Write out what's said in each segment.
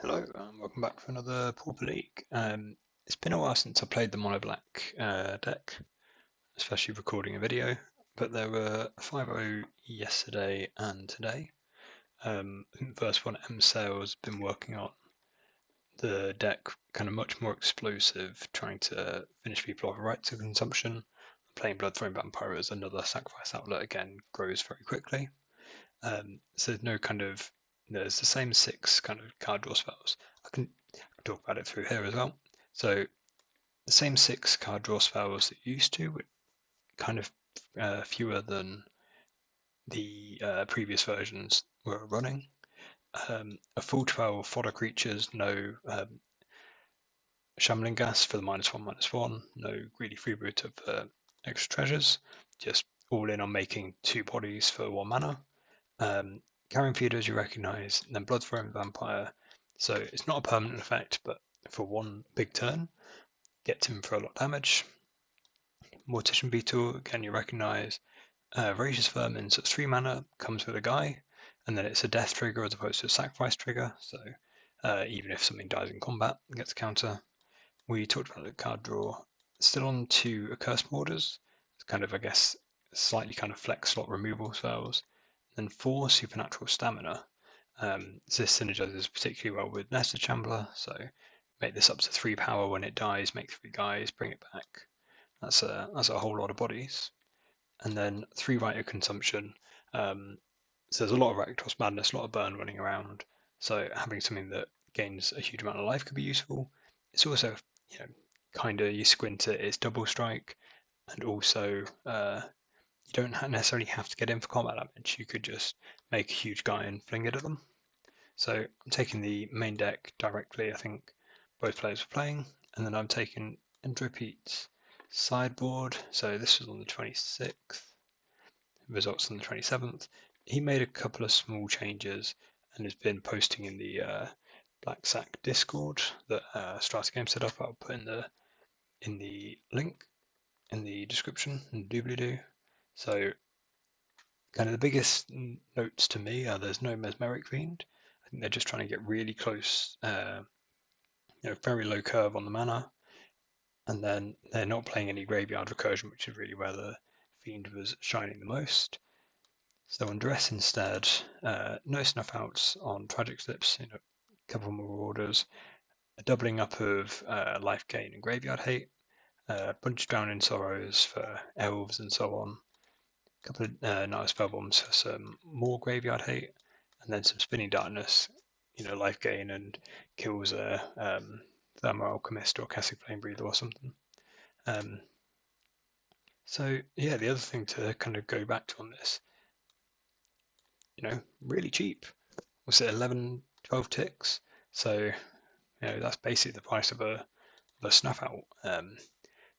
Hello, welcome back for another Pauper League. It's been a while since I played the mono black deck, especially recording a video, but there were 5-0 yesterday and today. I think the first one, msales, been working on the deck kind of much more explosive, trying to finish people off right to consumption. Playing Blood-Throwing Vampire as another sacrifice outlet again grows very quickly. So there's no kind of, there's the same 6 kind of card draw spells. I can talk about it through here as well. So the same 6 card draw spells that you used to, were kind of fewer than the previous versions were running. A full 12 fodder creatures, no shambling gas for the -1/-1, no greedy freebooter for extra treasures, just all in on making 2 bodies for 1 mana. Carrion Feeders you recognise, and then Blood-Throwing Vampire. So it's not a permanent effect, but for 1 big turn, gets him for a lot of damage. Mortician Beetle, again you recognise. Voracious Vermin, so it's 3 mana, comes with a guy, and then it's a death trigger as opposed to a sacrifice trigger, so even if something dies in combat, it gets a counter. We talked about the card draw. Still on to Accursed Marauders. It's kind of, I guess, slightly kind of flex slot removal spells. Then 4 Supernatural Stamina. This synergizes particularly well with Nestor Chambler, so make this up to 3 power when it dies, make 3 guys, bring it back. That's a whole lot of bodies. And then 3 Rite of Consumption. So there's a lot of Rakdos Madness, a lot of burn running around. So having something that gains a huge amount of life could be useful. It's also, kind of, you squint it, it's double strike, and also you don't necessarily have to get in for combat damage. You could just make a huge guy and fling it at them. So I'm taking the main deck directly. I think both players were playing, and then I'm taking EntroPete's sideboard. So this was on the 26th. Results on the 27th. He made a couple of small changes and has been posting in the Black Sack Discord that Strata Game set up. I'll put in the link in the description and doobly-doo. So kind of the biggest notes to me are there's no Mesmeric Fiend. I think they're just trying to get really close, very low curve on the mana, and then they're not playing any graveyard recursion, which is really where the Fiend was shining the most. So on Dress instead, no snuff outs on Tragic Slips, a couple more orders, a doubling up of life gain and graveyard hate, a bunch of Drowning Sorrows for Elves and so on, a couple of nice spell bombs for some more graveyard hate, and then some Spinning Darkness, life gain and kills a Thermal Alchemist or Cassic Flame Breather or something. So yeah, the other thing to kind of go back to on this, really cheap. Was it 11, 12 ticks? So, that's basically the price of a snuff out.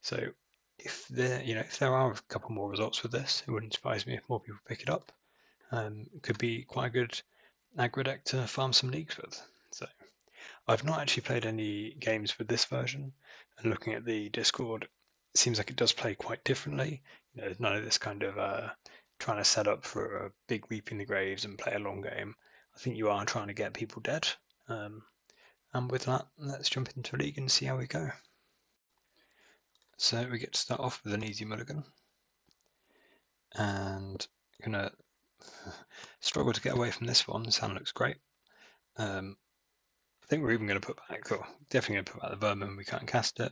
So if there are a couple more results with this, it wouldn't surprise me if more people pick it up. It could be quite a good aggro deck to farm some leagues with. So I've not actually played any games with this version, and looking at the Discord, it seems like it does play quite differently. There's none of this kind of trying to set up for a big Reaping the Graves and play a long game. I think you are trying to get people dead. And with that, let's jump into a league and see how we go. So we get to start off with an easy mulligan. And I'm going to struggle to get away from this one. This hand looks great. I think we're even going to put back, or definitely going to put back the vermin. We can't cast it.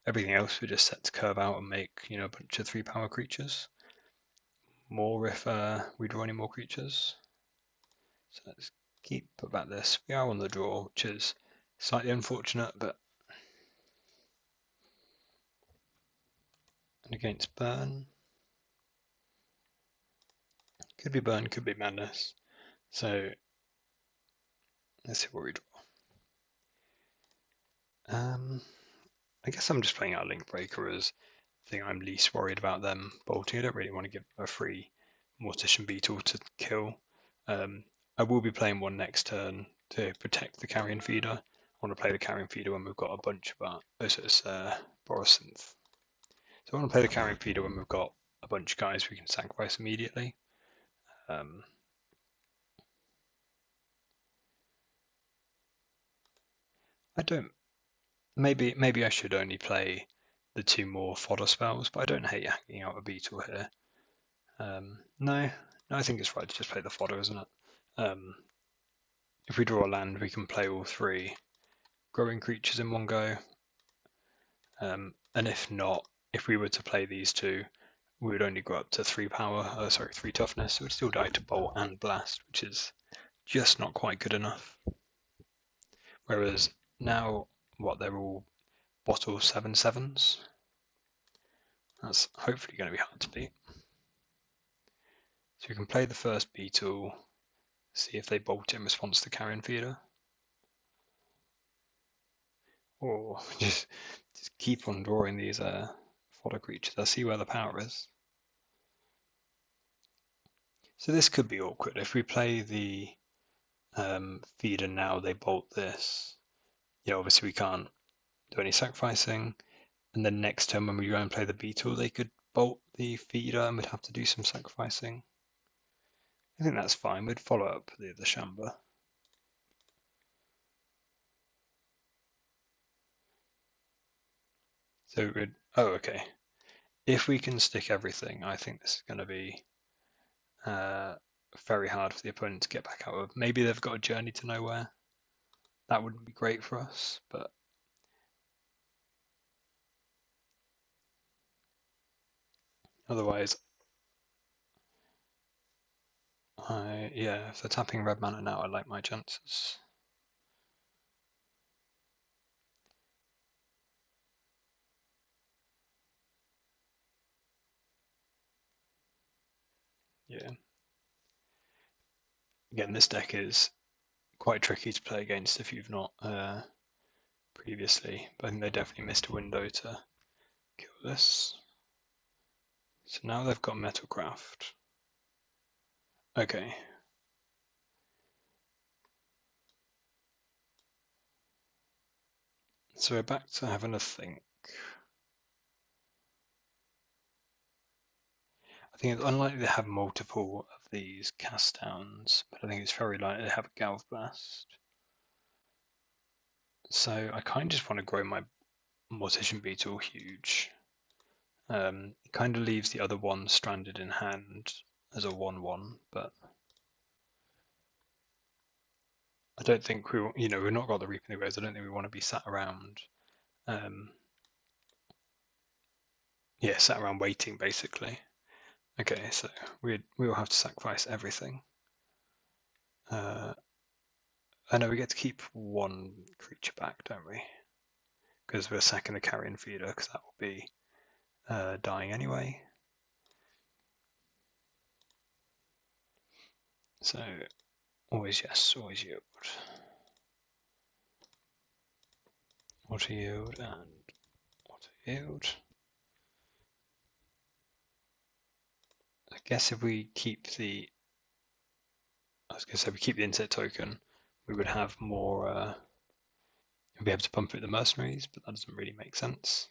Everything else we just set to curve out and make, a bunch of 3-power creatures. More if we draw any more creatures. So let's put back this. We are on the draw, which is slightly unfortunate, but and against burn. Could be burn, could be madness. So let's see what we draw. I guess I'm just playing out Link Breaker as the thing I'm least worried about them bolting. I don't really want to give a free Mortician Beetle to kill. I will be playing one next turn to protect the Carrion Feeder. I want to play the Carrion Feeder when we've got a bunch of our... Oh, so it's Synth. So I want to play the Carrion Feeder when we've got a bunch of guys we can sacrifice immediately. I don't. Maybe I should only play the 2 more fodder spells, but I don't hate hacking out a beetle here. No, I think it's right to just play the fodder, isn't it? If we draw a land, we can play all 3 growing creatures in one go. And if not, if we were to play these 2, we would only go up to 3 toughness. So it would still die to bolt and blast, which is just not quite good enough. Whereas now, they're all bottle 7/7s. That's hopefully going to be hard to beat. So we can play the first beetle, see if they bolt in response to carrion feeder. Or just keep on drawing these fodder creatures. I see where the power is. So this could be awkward. If we play the feeder now, they bolt this. Yeah, obviously we can't do any sacrificing. And then next turn when we go and play the beetle, they could bolt the feeder and we'd have to do some sacrificing. I think that's fine. We'd follow up the Shamba. So we'd, oh, okay. If we can stick everything, I think this is going to be very hard for the opponent to get back out of. Maybe they've got a journey to nowhere. That wouldn't be great for us, but otherwise, if they're tapping red mana now, I like my chances. Yeah. Again, this deck is quite tricky to play against if you've not previously, but I think they definitely missed a window to kill this. So now they've got Metalcraft. Okay. So we're back to having a think. I think it's unlikely to have multiple of these cast downs, but I think it's very likely to have a Galv Blast. So I kind of just want to grow my Mortician Beetle huge. It kind of leaves the other one stranded in hand as a 1/1, but I don't think we've not got the Reaping the Rose. I don't think we want to be sat around, sat around waiting basically. Okay, so we will have to sacrifice everything. I know we get to keep 1 creature back, don't we? Because we're sacking the carrion feeder, because that will be dying anyway. So always yes, always yield. Auto yield and auto yield. I guess if we keep the, we keep the insect token, we would have more. We'd be able to pump it the mercenaries, but that doesn't really make sense.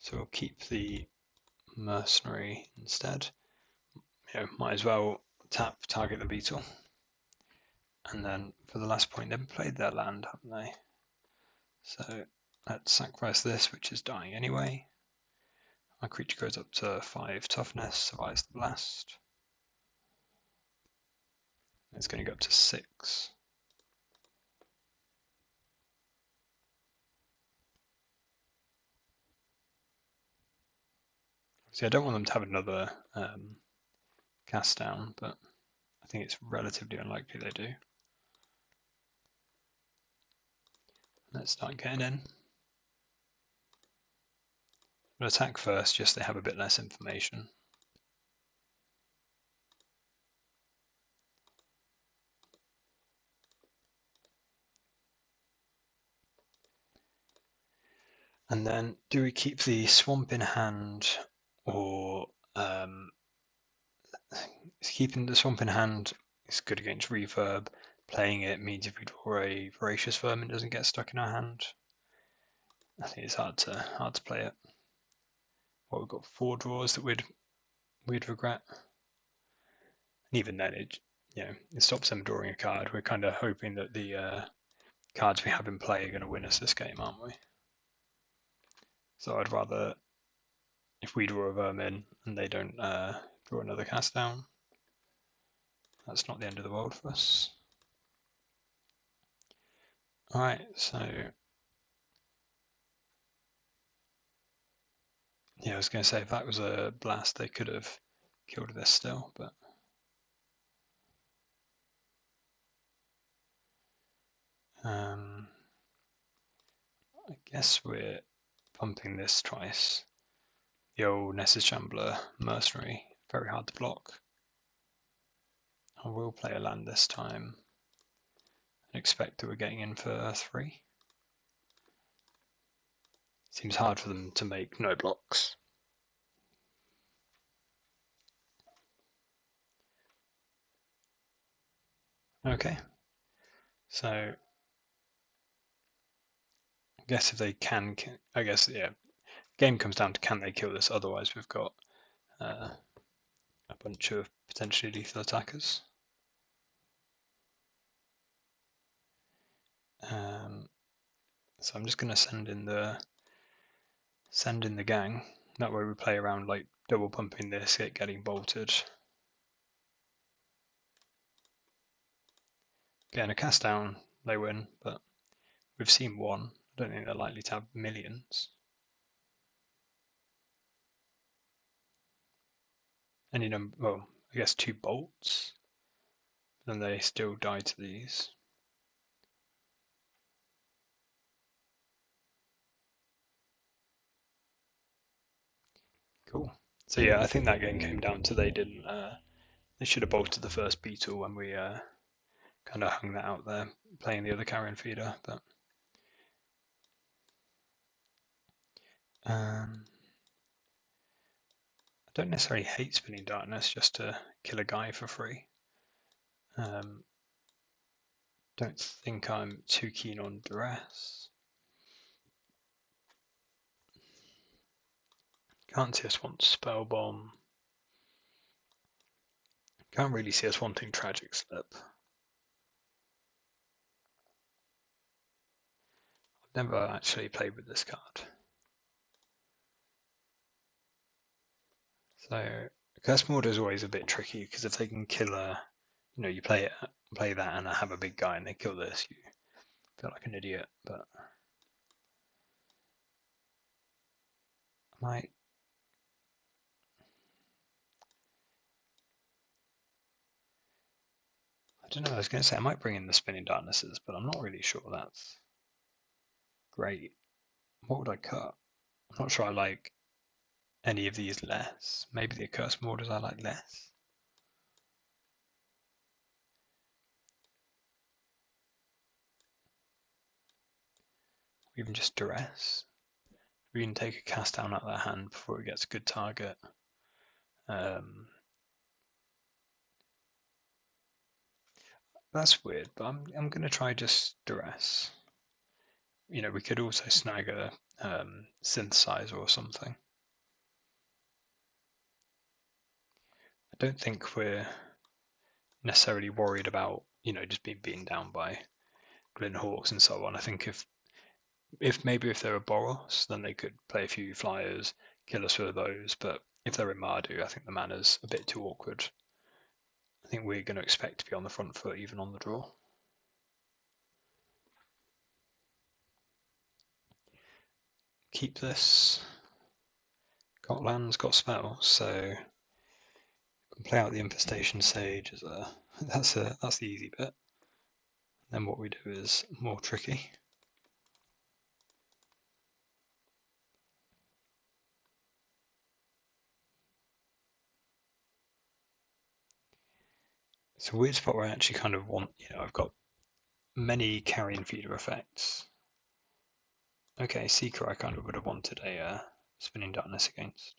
So we'll keep the mercenary instead. Might as well target the beetle. And then for the last point, they've played their land, haven't they? So let's sacrifice this, which is dying anyway. Our creature goes up to 5 toughness, survives the blast. It's going to go up to 6. See, I don't want them to have another cast down, but I think it's relatively unlikely they do. Let's start getting in. We'll attack first, just so they have a bit less information. And then, do we keep the swamp in hand, or keeping the swamp in hand is good against reverb? Playing it means if we draw a voracious vermin, it doesn't get stuck in our hand. I think it's hard to play it. Well, we've got 4 draws that we'd regret, and even then, it stops them drawing a card. We're kind of hoping that the cards we have in play are going to win us this game, aren't we? So I'd rather, if we draw a vermin and they don't draw another cast down, that's not the end of the world for us. Alright, so yeah, I was going to say if that was a blast, they could have killed this still, but I guess we're pumping this twice. The old Nessus Shambler Mercenary, very hard to block. I will play a land this time and expect that we're getting in for 3. Seems hard for them to make no blocks. Okay, so I guess if they can, I guess, yeah, game comes down to can they kill this, otherwise we've got a bunch of potentially lethal attackers. So I'm just going to send in the gang. That way we play around like double pumping this, getting bolted. Getting a cast down, they win, but we've seen one. I don't think they're likely to have millions. Any number, well, I guess 2 bolts. Then they still die to these. Cool. So yeah, I think that game came down to they didn't. They should have bolted the first beetle when we kind of hung that out there, playing the other carrion feeder. But I don't necessarily hate spinning darkness just to kill a guy for free. Don't think I'm too keen on duress. Can't see us want spell bomb. Can't really see us wanting tragic slip. I've never actually played with this card. So Curse Mortar is always a bit tricky because if they can kill a, you play that and have a big guy and they kill this, you feel like an idiot. But I don't know. I was going to say I might bring in the spinning darknesses, but I'm not really sure that's great. What would I cut? I'm not sure I like any of these less. Maybe the Curse Mortars I like less. Even just duress. We can take a cast down out of their hand before it gets a good target. That's weird, but I'm going to try just duress. We could also snag a synthesizer or something. I don't think we're necessarily worried about just being beaten down by Glyn Hawks and so on. I think if maybe if they're a Boros, then they could play a few flyers, kill us with those. But if they're in Mardu, I think the mana's a bit too awkward. I think we're going to expect to be on the front foot even on the draw. Keep this. Got lands, got spells, so we can play out the Infestation Sage as that's the easy bit. Then what we do is more tricky. It's a weird spot where I actually kind of want, I've got many carrion feeder effects. Okay, Seeker I kind of would have wanted a spinning darkness against.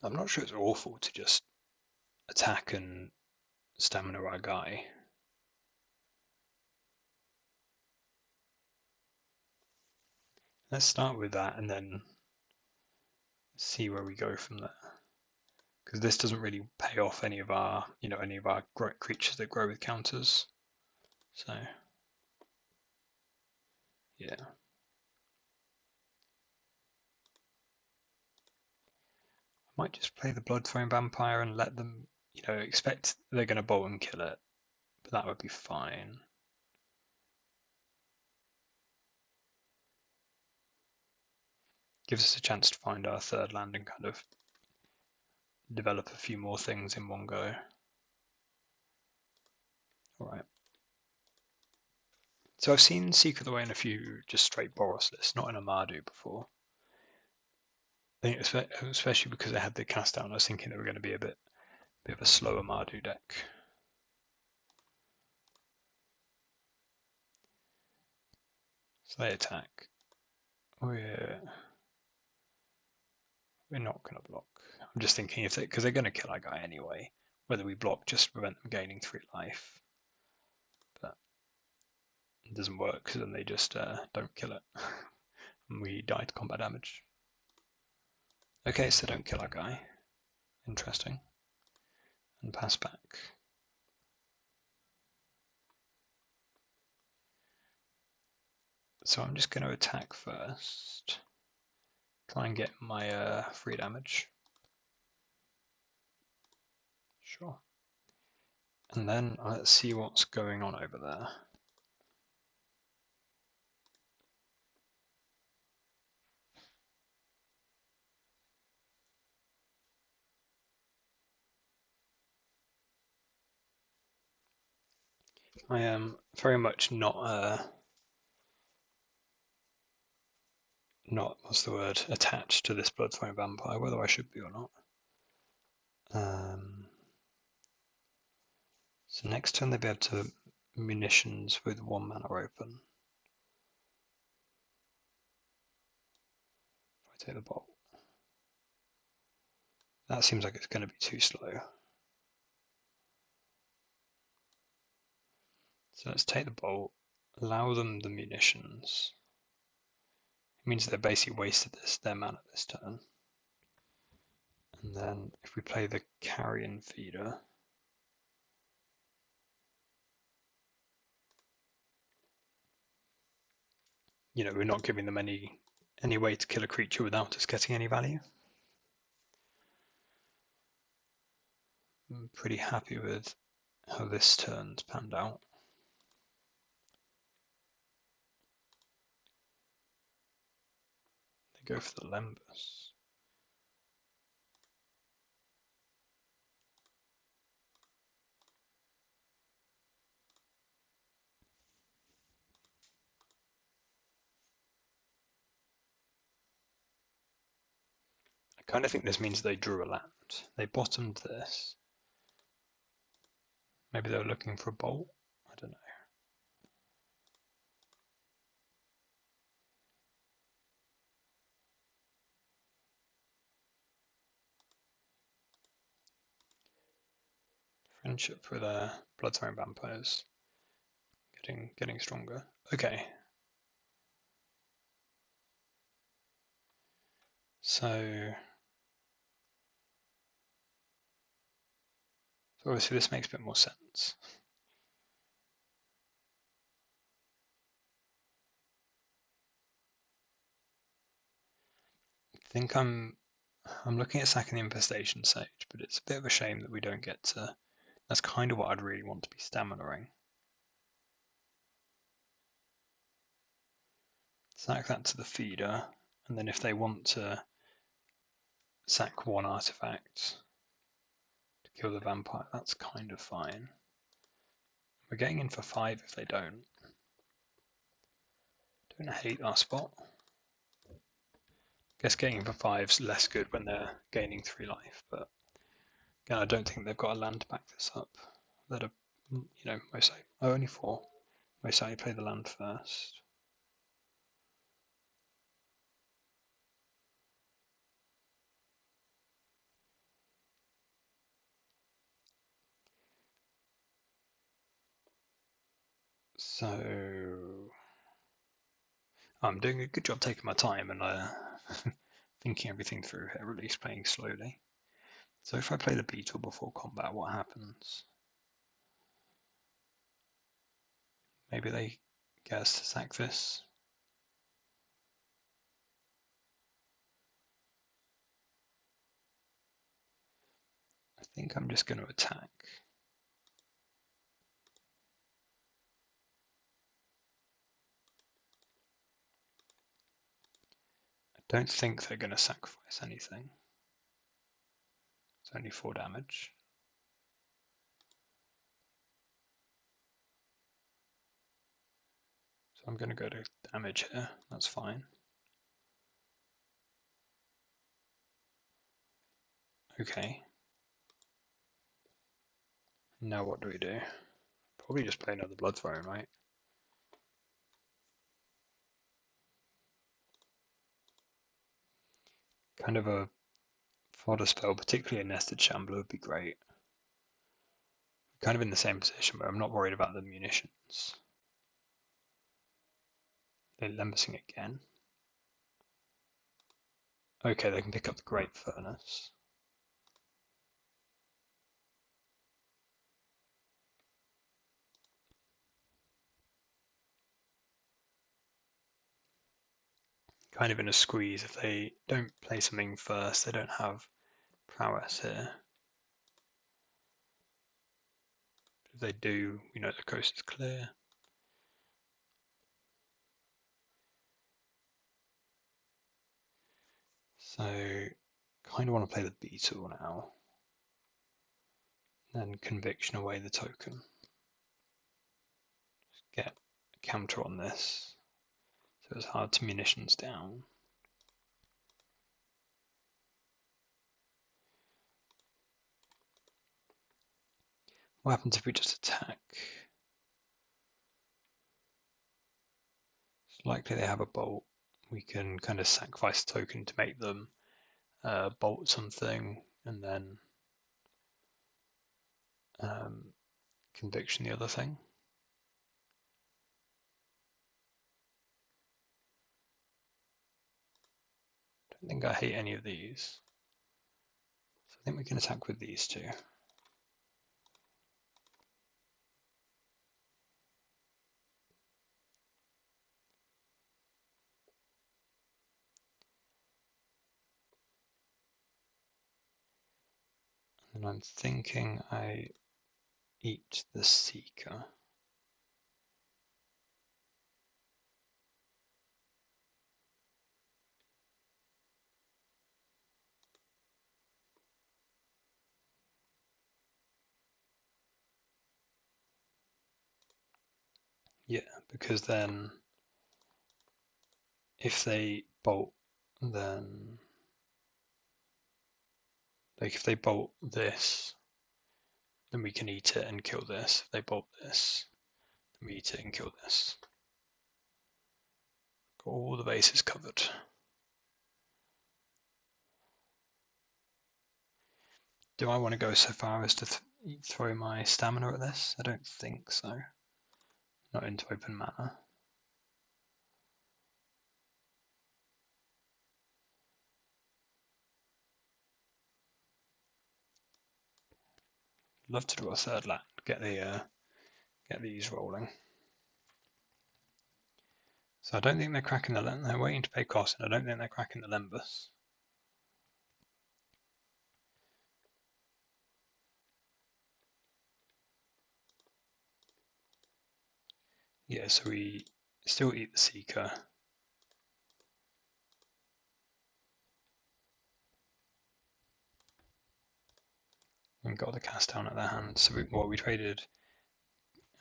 I'm not sure it's awful to just attack and stamina our guy. Let's start with that and then see where we go from there. Because this doesn't really pay off any of our, creatures that grow with counters. So, yeah. I might just play the Blood-Throwing Vampire and let them, expect they're going to bolt and kill it. But that would be fine. Gives us a chance to find our third land and kind of develop a few more things in one go. Alright. So I've seen Seek of the Way in a few just straight Boros lists, not in a Mardu before. I think especially because I had the cast down, I was thinking they were going to be a bit of a slower Mardu deck. So they attack. We're not going to block. I'm just thinking if because they're going to kill our guy anyway. Whether we block just to prevent them gaining 3 life, but it doesn't work because then they just don't kill it, and we die to combat damage. Okay, so don't kill our guy. Interesting. And pass back. So I'm just going to attack first. Try and get my 3 damage. Sure. And then let's see what's going on over there. I am very much not what's the word, attached to this Blood-Throwing Vampire, whether I should be or not. So next turn they'll be able to munitions with 1 mana open. If I take the bolt. That seems like it's going to be too slow. So let's take the bolt, allow them the munitions. It means they're basically wasted their mana this turn. And then if we play the carrion feeder, we're not giving them any way to kill a creature without us getting any value. I'm pretty happy with how this turn's panned out. They go for the Lembus. I kind of think this means they drew a land. They bottomed this. Maybe they were looking for a bolt? I don't know. Friendship with Blood-Throwing Vampires. Getting stronger. Okay. So obviously this makes a bit more sense. I think I'm looking at sacking the Infestation Sage, but it's a bit of a shame that we don't get to. That's kind of what I'd really want to be stamina-ing. Sack that to the feeder, and then if they want to sack 1 artifact to kill the vampire, that's kind of fine. We're getting in for 5 if they don't. Don't hate our spot. Guess getting in for 5's less good when they're gaining 3 life, but again, I don't think they've got a land to back this up. That are, most likely, only 4. Most likely play the land first. So I'm doing a good job taking my time and thinking everything through here, at least playing slowly. So if I play the beetle before combat, what happens? Maybe they get us to sack this. I think I'm just going to attack. I don't think they're going to sacrifice anything. It's only 4 damage. So I'm going to go to damage here, that's fine. Okay. Now what do we do? Probably just play another blood throne, right? Kind of a fodder spell, particularly a nested shambler would be great. Kind of in the same position, but I'm not worried about the munitions. They're lembasing again. Okay, they can pick up the Great Furnace. Kind of in a squeeze. If they don't play something first, they don't have prowess here. If they do, we know the coast is clear. So, kind of want to play the beetle now. Then conviction away the token. Just get a counter on this. So it's hard to munitions down. What happens if we just attack? It's likely they have a bolt. We can kind of sacrifice a token to make them bolt something and then conviction the other thing. I don't think I hate any of these. So I think we can attack with these two. And I'm thinking I eat the Seeker. Yeah, because then if they bolt, then like if they bolt this, then we can eat it and kill this. If they bolt this, then we eat it and kill this. Got all the bases covered. Do I want to go so far as to throw my stamina at this? I don't think so. Not into open mana. Love to do a third land, get these rolling. So I don't think they're cracking the they're waiting to pay cost, and I don't think they're cracking the Lembus. Yeah, so we still eat the Seeker. And got the cast down at their hand. So we traded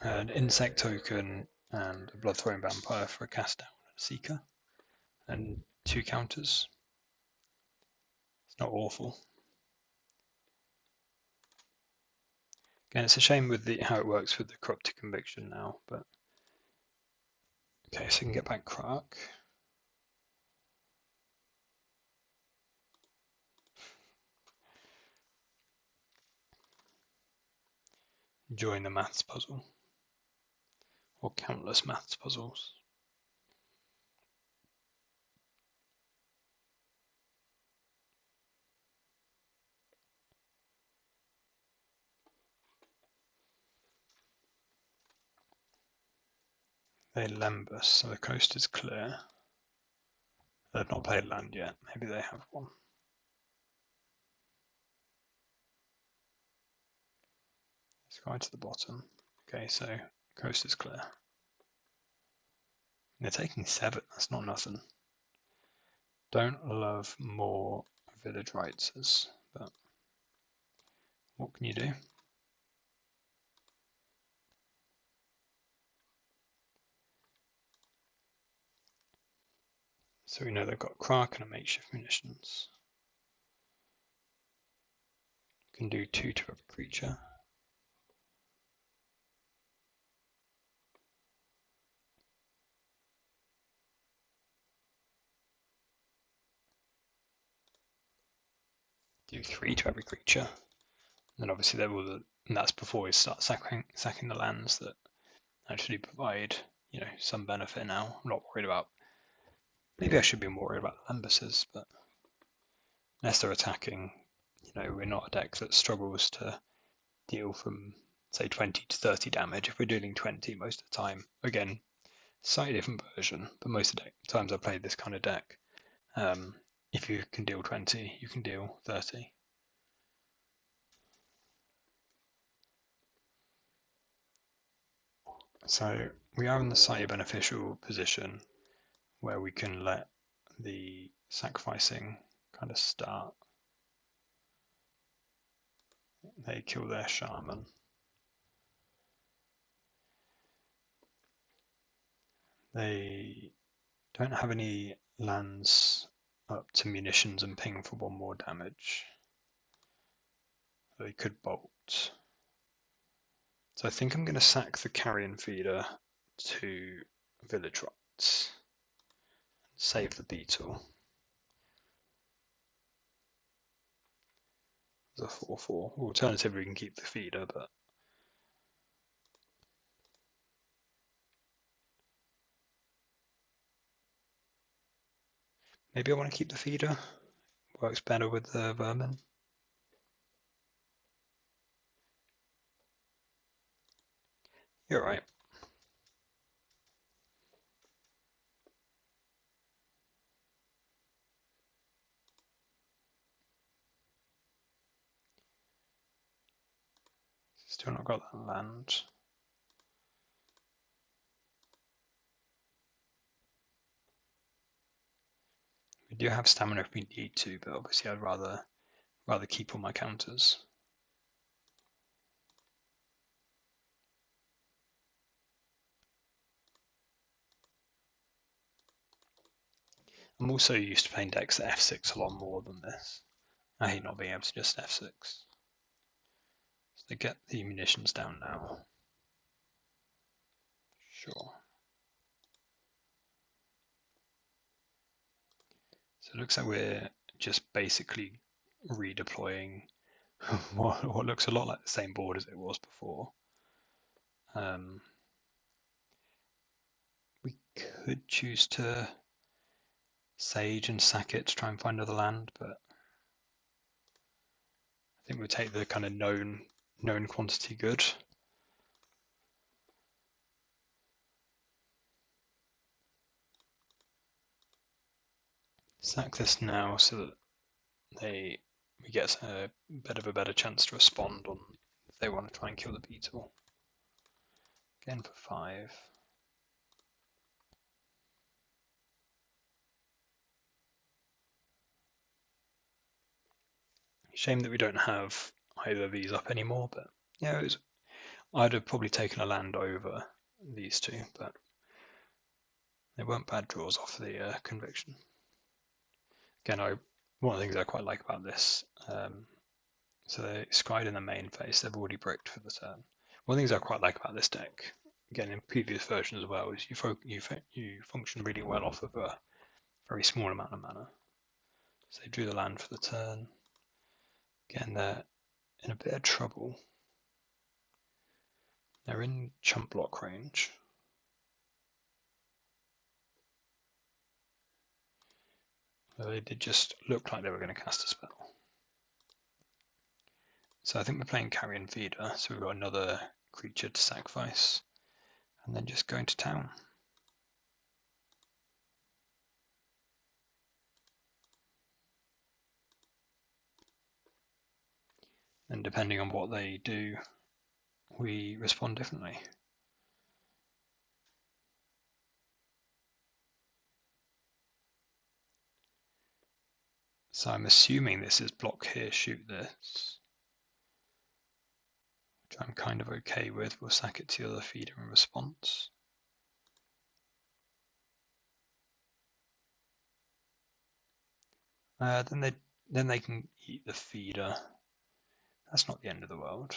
an insect token and a blood throwing vampire for a cast down and a Seeker. And 2 counters. It's not awful. Again, it's a shame with how it works with the corrupted conviction now, but okay, so we can get back Krark. Enjoying the maths puzzle. or countless maths puzzles. They Lembus, so the coast is clear. They've not played land yet, maybe they have one. Let's go to the bottom. Okay, so coast is clear. They're taking 7, that's not nothing. Don't love more village rights, but what can you do? So we know they've got Crack and a makeshift munitions. Can do 2 to every creature. Do 3 to every creature. And then obviously they will, and that's before we start sacking the lands that actually provide, some benefit now. I'm not worried about. Maybe I should be more worried about the Lembuses, but unless they're attacking, we're not a deck that struggles to deal from say 20 to 30 damage. If we're dealing 20 most of the time, again, slightly different version, but most of the times I've played this kind of deck, if you can deal 20, you can deal 30. So we are in the slightly beneficial position where we can let the sacrificing kind of start. They kill their shaman. They don't have any lands up to munitions and ping for 1 more damage. They could bolt. So I think I'm going to sack the carrion feeder to village rights. Save the beetle. It's a 4/4. Alternatively, we can keep the feeder, but maybe I want to keep the feeder. Works better with the vermin. You're right. Still not got that land. We do have stamina if we need to, but obviously I'd rather keep all my counters. I'm also used to playing decks at F6 a lot more than this. I hate not being able to just F6. So they get the munitions down now. Sure. So it looks like we're just basically redeploying what looks a lot like the same board as it was before. We could choose to Sage and sack it to try and find another land, but I think we'll take the kind of known quantity good. Sack this now so that we get a bit of a better chance to respond on if they want to try and kill the beetle. Again for 5. Shame that we don't have either of these up anymore, but yeah, I'd have probably taken a land over these two, but they weren't bad draws off the conviction. Again, one of the things I quite like about this, so they scryed in the main phase, they've already bricked for the turn. One of the things I quite like about this deck, again in previous versions as well, is you function really well off of a very small amount of mana. So they drew the land for the turn. Again, they're in a bit of trouble. They're in chump block range. They did just look like they were going to cast a spell. So I think we're playing carrion feeder, so we've got another creature to sacrifice, and then just going to town. And depending on what they do, we respond differently. So I'm assuming this is block here, shoot this, which I'm kind of okay with. We'll sack it to the other feeder in response. Then they can eat the feeder. That's not the end of the world.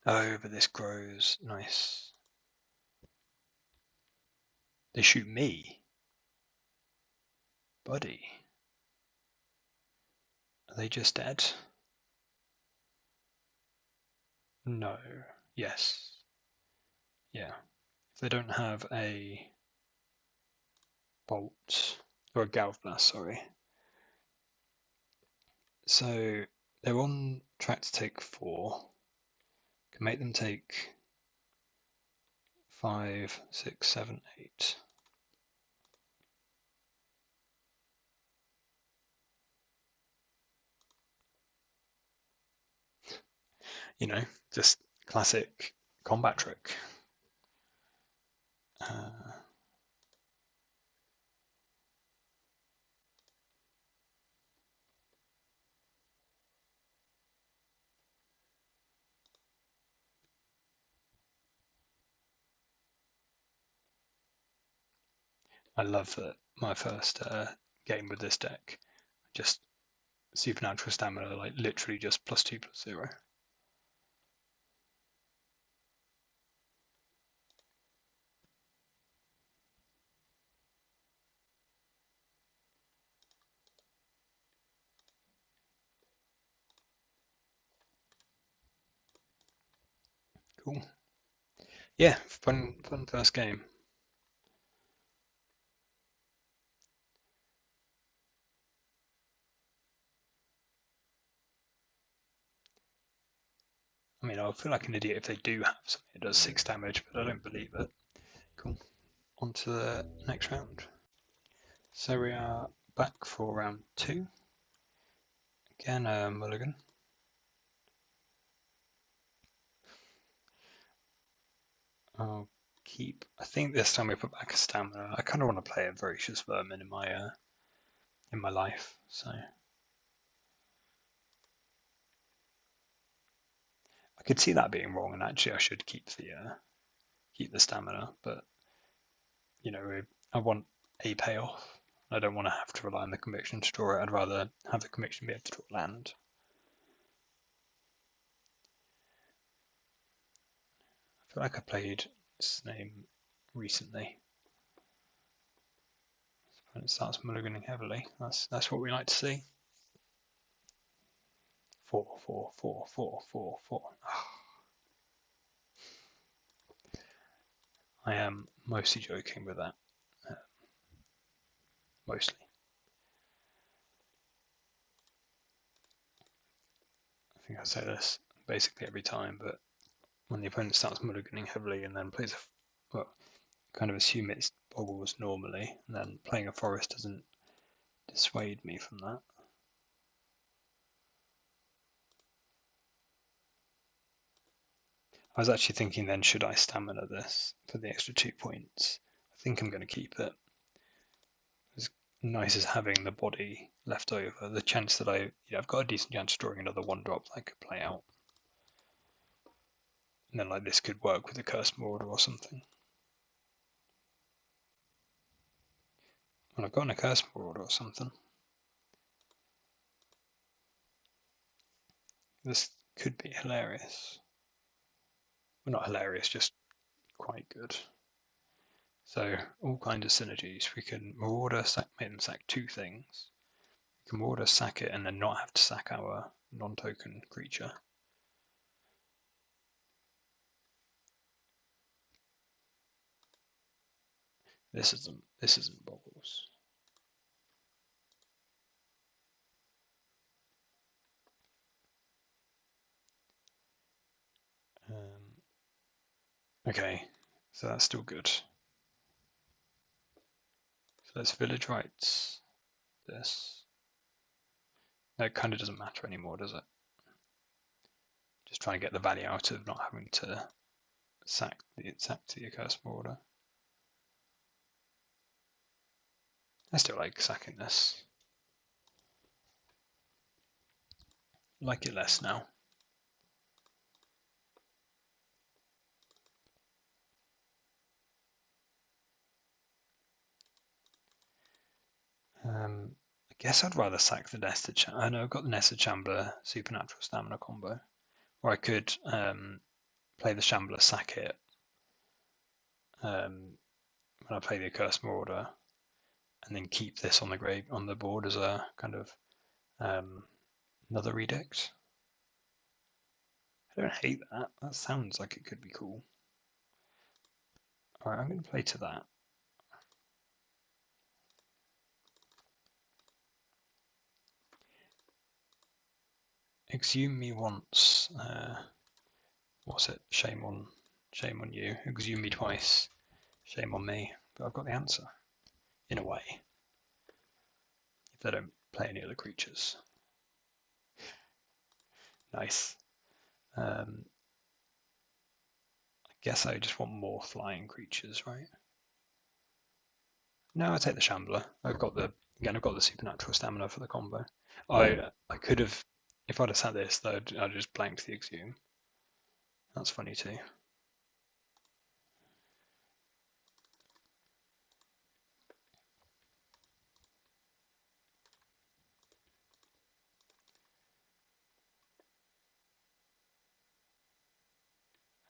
Oh, but this grows. Nice. They shoot me. Buddy. Are they just dead? No. Yes. Yeah. If they don't have a bolt, or a Galv Blast, sorry. So they're on track to take 4. Can make them take 5, 6, 7, 8. You know, just classic combat trick. I love that my first game with this deck, just supernatural stamina, like literally just +2/+0. Cool. Yeah, fun first game. I mean, I'll feel like an idiot if they do have something that does 6 damage, but I don't believe it. Cool. On to the next round. So we are back for round 2. Again, mulligan. I'll keep. I think this time we put back a stamina. I kind of want to play a voracious vermin in my life, so I could see that being wrong. And actually, I should keep the stamina, but you know, I want a payoff. I don't want to have to rely on the conviction to draw it. I'd rather have the conviction be able to draw land. I feel like I played this name recently. When it starts mulliganing heavily, that's what we like to see. 4, 4, 4, 4, 4, 4. I am mostly joking with that. Mostly. I think I say this basically every time, but when the opponent starts mulliganing heavily and then plays well, kind of assume it's boggles normally, and then playing a forest doesn't dissuade me from that. I was actually thinking then, should I stamina this for the extra 2 points? I think I'm going to keep it. As nice as having the body left over, the chance that I've got a decent chance of drawing another 1-drop that I could play out. And then like this could work with a Cursed Marauder or something. Well, I've got a Cursed Marauder or something. This could be hilarious. Well, not hilarious, just quite good. So all kinds of synergies. We can Marauder, make them sack 2 things. We can Marauder, sack it, and then not have to sack our non-token creature. This isn't boggles. Okay, so that's still good. So let's village rights this. No, it kind of doesn't matter anymore, does it? Just trying to get the value out of not having to sack the accursed marauder. I still like sacking this. Like it less now. I guess I'd rather sack the nested. I know I've got the nested shambler supernatural stamina combo, or I could play the shambler, sack it when I play the accursed marauder, and then keep this on the board as a kind of another edict. I don't hate that. That sounds like it could be cool. Alright, I'm going to play to that. Exhume me once. What's it? Shame on you. Exhume me twice. Shame on me. But I've got the answer. In a way. If they don't play any other creatures. Nice. I guess I just want more flying creatures, right? No, I take the Shambler. I've got the supernatural stamina for the combo. I could have, if I'd have sat this, I'd just blanked the Exhume. That's funny too.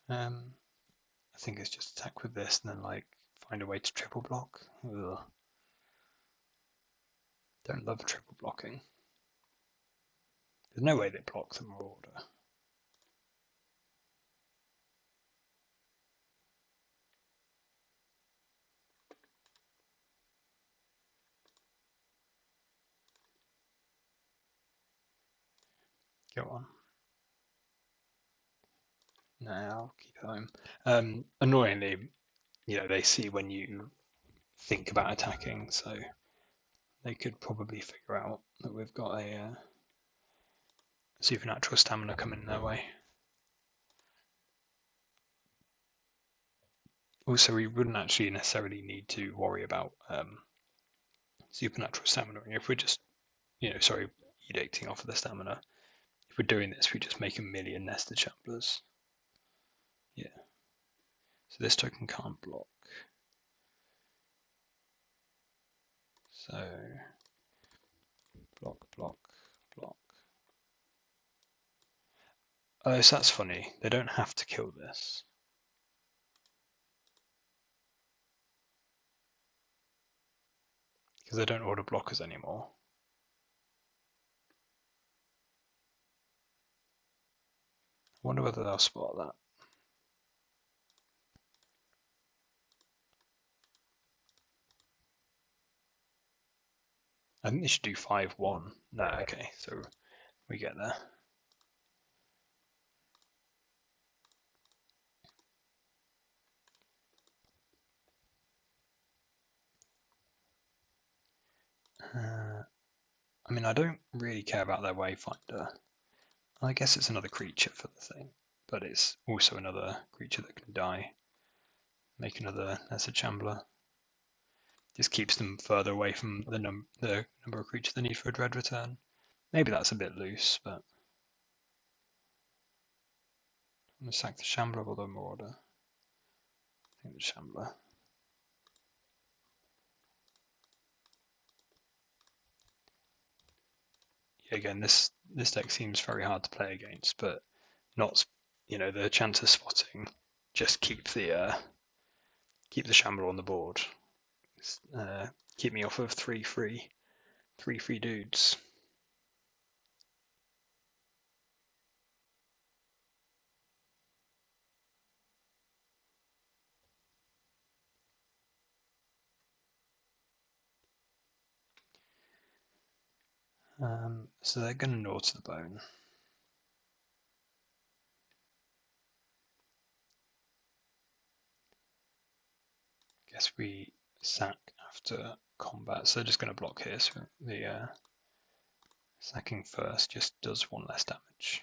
I think it's just attack with this and then like find a way to triple block. Ugh. Don't love triple blocking. There's no way they block the Marauder. Go on. No, I'll keep home. Annoyingly, they see when you think about attacking, so they could probably figure out that we've got a supernatural stamina coming their way. Also, we wouldn't actually necessarily need to worry about supernatural stamina if we're just, edicting off of the stamina. If we're doing this, we just make a million nested shamblers. Yeah. So this token can't block. So block, block, block. Oh, so that's funny. They don't have to kill this. Because they don't order blockers anymore. I wonder whether they'll spot that. I think they should do 5-1. No, okay, so we get there. I mean, I don't really care about their Wayfinder. I guess it's another creature for the thing, but it's also another creature that can die. Make another Nested Shambler. Just keeps them further away from the number of creatures they need for a Dread return. Maybe that's a bit loose, but I'm going to sack the Shambler or the Marauder. I think the Shambler. Yeah, again, this deck seems very hard to play against, but not, the chance of spotting. Just keep the Shambler on the board. Keep me off of 3 free dudes. So they're going to gnaw to the bone. Guess we sack after combat, so they're just going to block here, so the sacking first just does one less damage.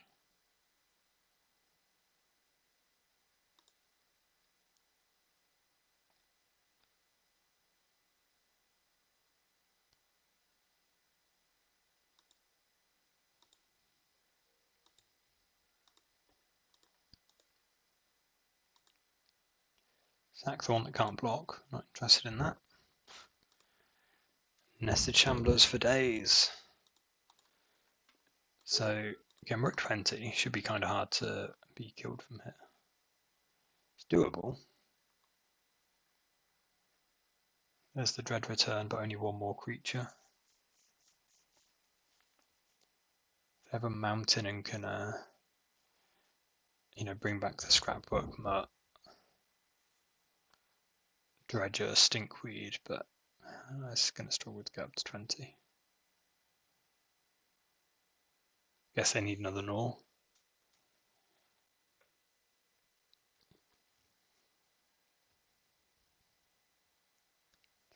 Sack the one that can't block, not interested in that. Nested Shamblers for days. So again, we're at 20, should be kind of hard to be killed from here. It's doable. There's the Dread return, but only one more creature. If they have a mountain and can, bring back the scrapbook, mutt, Dredger, Stinkweed, but it's going to struggle to get up to 20. Guess they need another Gnaw.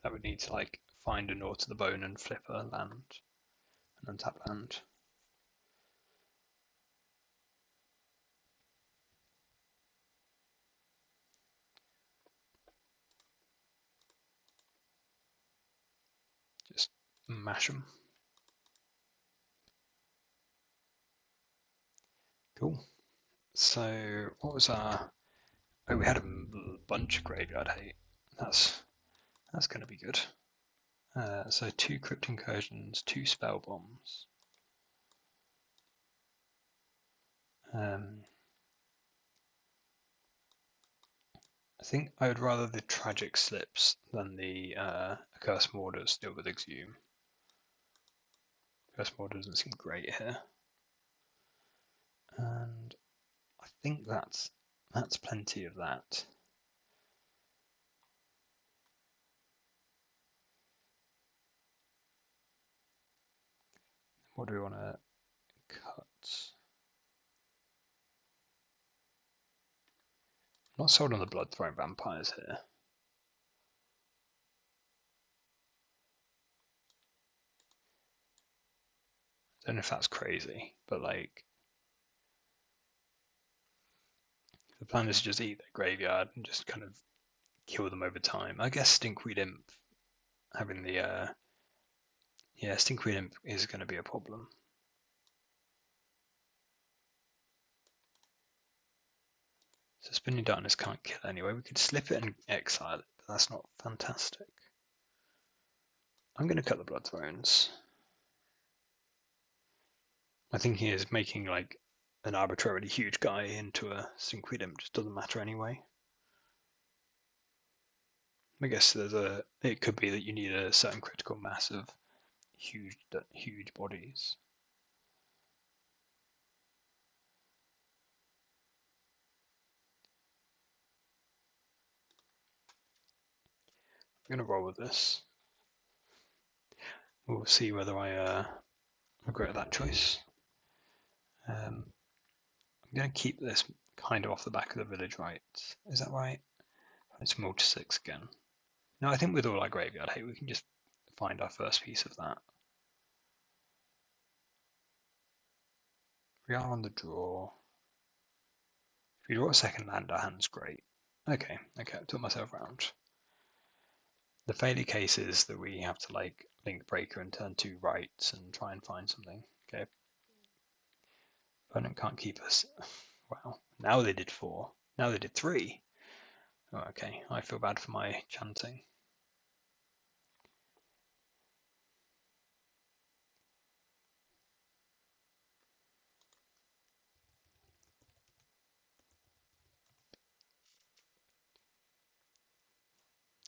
That would need to like find a Gnaw to the bone and flip a land, an untapped land. Just mash them. Cool. So what was our? Oh, we had a bunch of graveyard hate. That's going to be good. So 2 Crypt Incursions, 2 Spell Bombs. I think I would rather the Tragic Slips than the Accursed Mortars deal with Exhume. Accursed Mortar doesn't seem great here. And I think that's plenty of that. What do we want to cut? I'm not sold on the Blood-Throwing Vampires here. I don't know if that's crazy, but like the plan is to just eat their graveyard and just kind of kill them over time. I guess Stinkweed Imp having the yeah, Stinkweed Imp is going to be a problem. So Spinning Darkness can't kill anyway. We could slip it and exile it, but that's not fantastic. I'm going to cut the Blood Thrones. I think he is making like an arbitrarily huge guy into a Stinkweed Imp just doesn't matter anyway. I guess it could be that you need a certain critical mass of huge bodies. I'm going to roll with this. We'll see whether I regret that choice. I'm going to keep this kind of off the back of the village rite. Is that right? It's more to 6 again. No, I think with all our graveyard hate, we can just find our first piece of that. We are on the draw. If we draw a second land, our hand's great. Okay, I took myself around. The failure case is that we have to like link breaker and turn 2 rights and try and find something. Okay. Opponent can't keep us. Wow. Now they did 4. Now they did 3. Oh, okay. I feel bad for my chanting.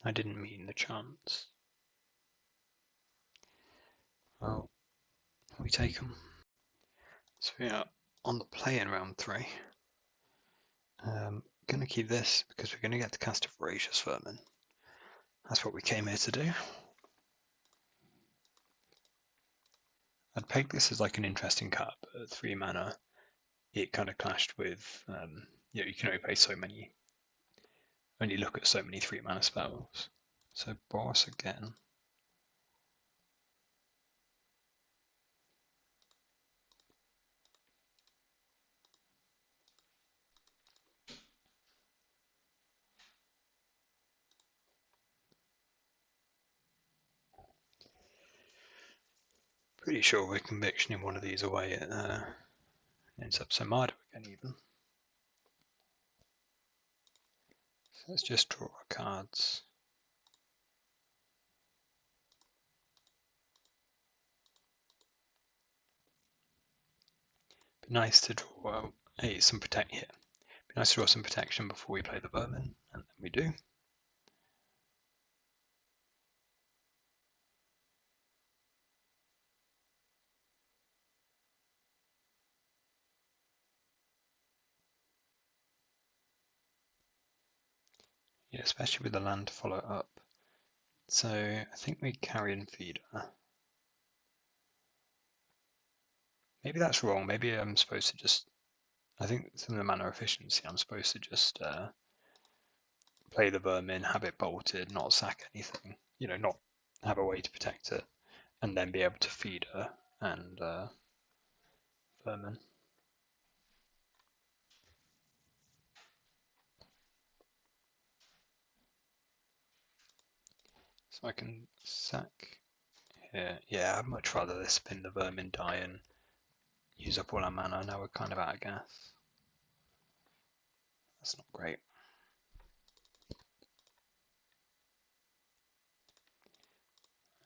I didn't mean the chants. Well, we take them. So we are on the play in round 3. Going to keep this because we're going to get to cast a Voracious Vermin. That's what we came here to do. I'd peg this as like an interesting card, but at 3 mana, it kind of clashed with, you can only play so many, only look at so many 3 mana spells. So Boris again. Pretty sure we're convictioning one of these away at ends up so Mardu again even. So let's just draw our cards. Be nice to draw some protect here. Be nice to draw some protection before we play the vermin, and then we do. Yeah, especially with the land to follow up. So I think we carry in feeder. Maybe that's wrong. Maybe I'm supposed to just. I think some of the mana efficiency. I'm supposed to just play the vermin, have it bolted, not sack anything. You know, not have a way to protect it, and then be able to feed her and vermin. So I can sack here. Yeah, I'd much rather this spin the vermin, die, and use up all our mana. Now we're kind of out of gas. That's not great.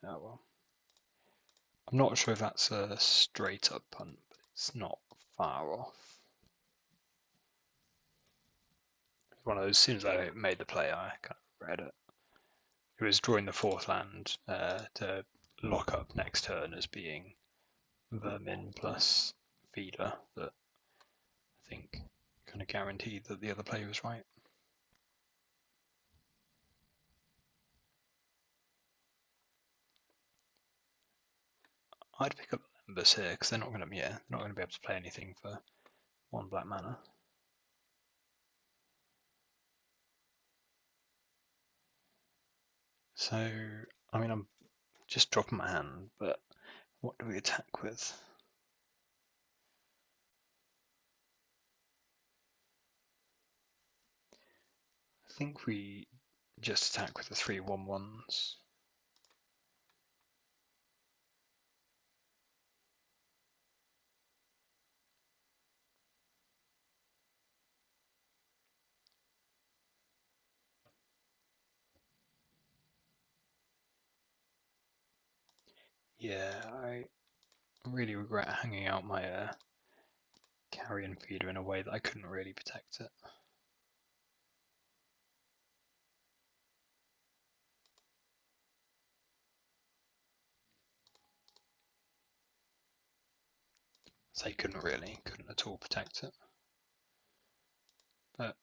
Oh well. I'm not sure if that's a straight up punt, but it's not far off. One of those, as soon as I made the play, I kind of read it. It was drawing the fourth land to lock up next turn as being vermin plus feeder that I think kind of guaranteed that the other player was right. I'd pick up the members here because they're not going to, not going to be able to play anything for one black mana. So, I mean, I'm just dropping my hand, but what do we attack with? I think we just attack with the 3/1/1s. Yeah, I really regret hanging out my carrion feeder in a way that I couldn't really protect it. So you couldn't at all protect it. But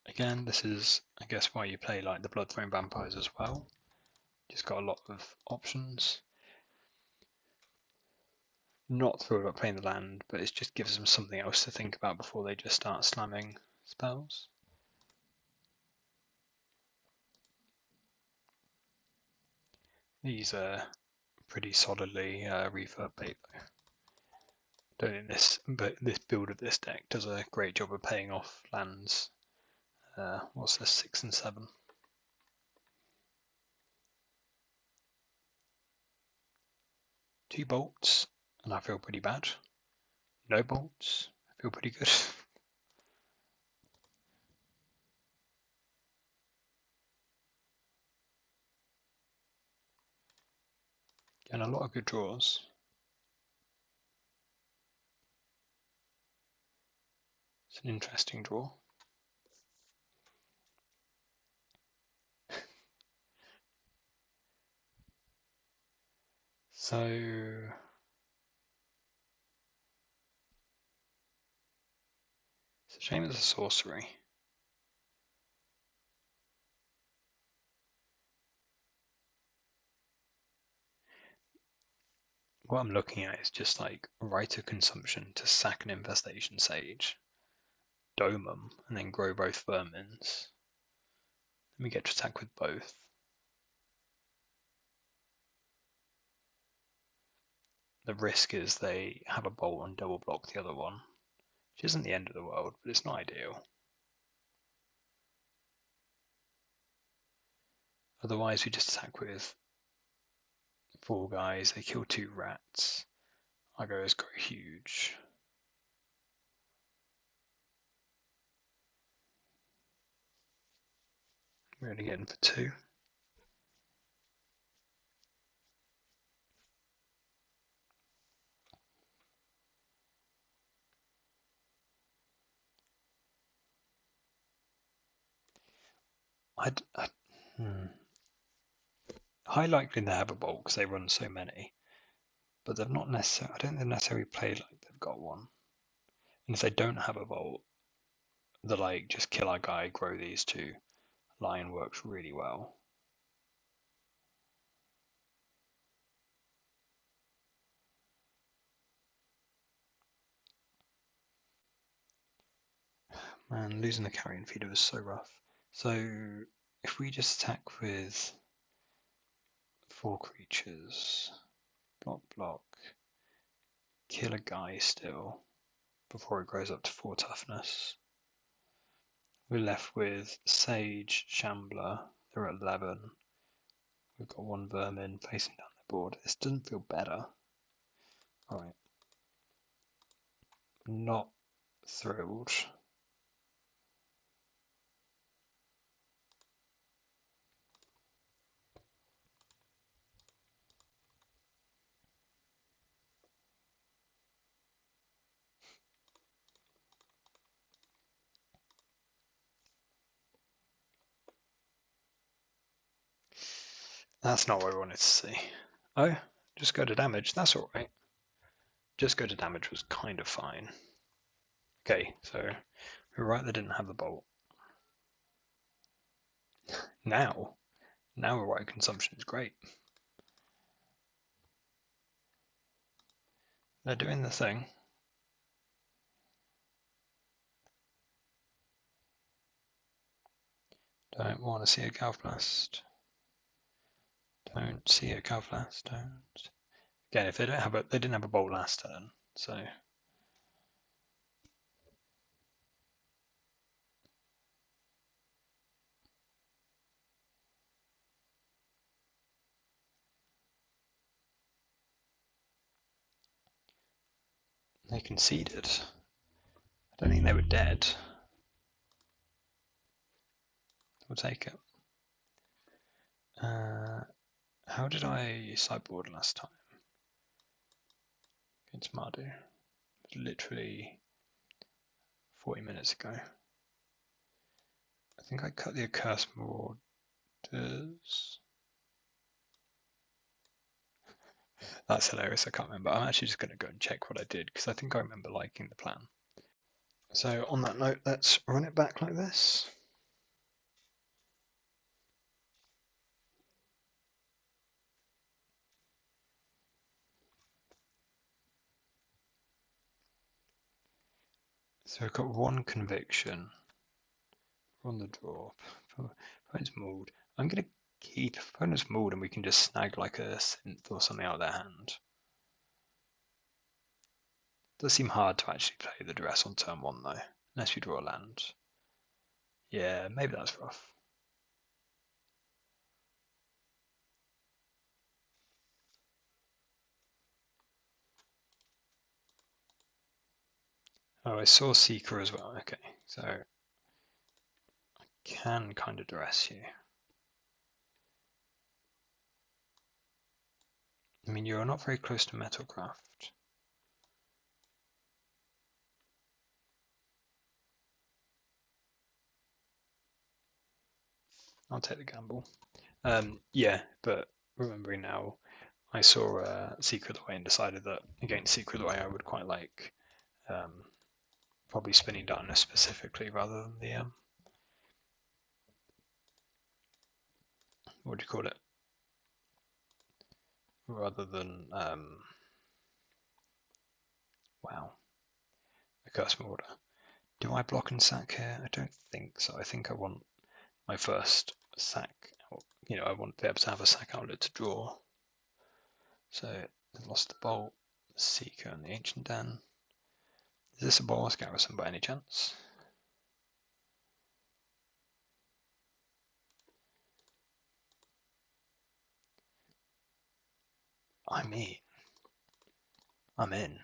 again, this is, I guess, why you play like the Bloodthrone Vampires as well. Just got a lot of options. Not thrilled about playing the land, but it just gives them something else to think about before they just start slamming spells. These are pretty solidly refurb bait though. Don't think this build of this deck does a great job of paying off lands. What's this, 6 and 7? Two bolts, and I feel pretty bad. No bolts, I feel pretty good. And a lot of good draws. It's an interesting draw. So it's a shame it's a sorcery. What I'm looking at is just like rite of consumption to sack an infestation sage, dome them, and then grow both vermins. Then we get to attack with both. the risk is they have a bolt and double block the other one, which isn't the end of the world, but it's not ideal. Otherwise, we just attack with 4 guys, they kill 2 rats. Aggro's got huge. We're only getting for 2. High likely they have a bolt because they run so many, but they've not necessarily. I don't think they've necessarily played like they've got one. And if they don't have a bolt, the like just kill our guy, grow these 2. Lion works really well. Man, losing the carrion feeder was so rough. So if we just attack with 4 creatures, block, kill a guy still before it grows up to 4 toughness. We're left with Sage, Shambler, they're at 11. We've got 1 vermin facing down the board. This doesn't feel better. Alright. Not thrilled. That's not what I wanted to see. Oh, just go to damage. That's alright. Just go to damage was kind of fine. Okay, so we're right, they didn't have the bolt. Now we're right, consumption is great. They're doing the thing. Don't want to see a Calfblast. Don't see a Calfblast. Don't. Again, if they don't have they didn't have a bolt last turn, so they conceded. I don't think they were dead. We'll take it. How did I sideboard last time? Against Mardu. It was literally 40 minutes ago. I think I cut the Accursed Marauders. That's hilarious, I can't remember. I'm actually just going to go and check what I did because I think I remember liking the plan. So on that note, let's run it back like this. So I've got 1 conviction. We're on the draw. Opponent's mauled. I'm going to keep opponent's mauled and we can just snag like a synth or something out of their hand. It does seem hard to actually play the duress on turn 1 though, unless you draw a land. Yeah, maybe that's rough. Oh, I saw Seeker as well. Okay, so I can kind of duress you. I mean, you're not very close to Metalcraft. I'll take the gamble. Yeah, but remembering now, I saw Secret Away and decided that against Secret Away I would quite like probably spinning darkness specifically rather than the what do you call it? Rather than wow, a Curse Marauder. Do I block and sack here? I don't think so. I think I want my first sack. You know, I want to be able to have a sack outlet to draw. So I lost the bolt. Seeker and the Ancient Den. Is this a boss garrison by any chance? I mean, I'm in.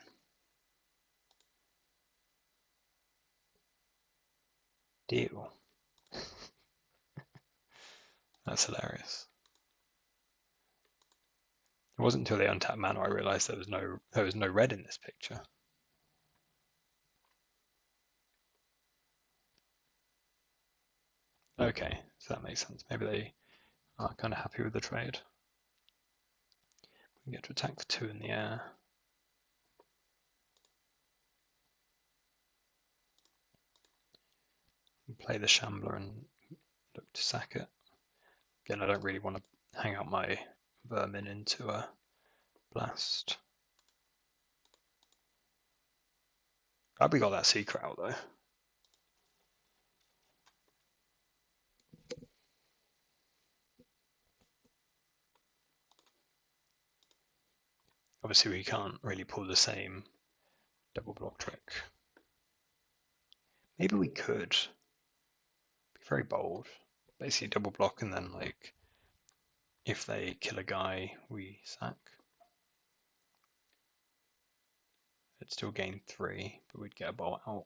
Deal. That's hilarious. It wasn't until they untapped mana I realised there was no red in this picture. Okay, so that makes sense. Maybe they are kind of happy with the trade. We get to attack for 2 in the air. Play the Shambler and look to sack it. Again, I don't really want to hang out my vermin into a blast. Glad we got that secret out though. Obviously we can't really pull the same double block trick. Maybe we could. Be very bold. Basically double block and then like if they kill a guy we sack. It'd still gain 3, but we'd get a bolt out.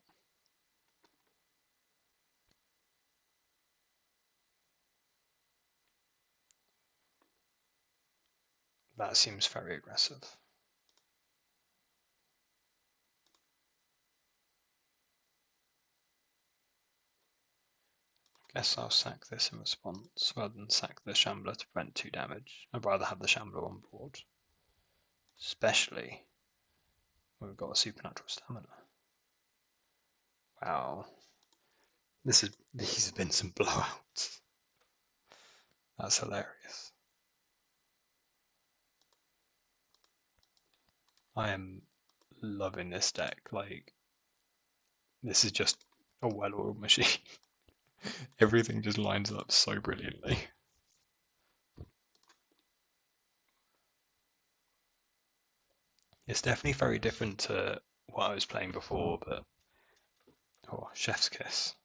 That seems very aggressive. Guess I'll sack this in response rather than sack the Shambler to prevent 2 damage. I'd rather have the Shambler on board. Especially when we've got a supernatural stamina. Wow. These have been some blowouts. That's hilarious. I am loving this deck. Like, this is just a well-oiled machine. Everything just lines up so brilliantly. It's definitely very different to what I was playing before, but oh, chef's kiss.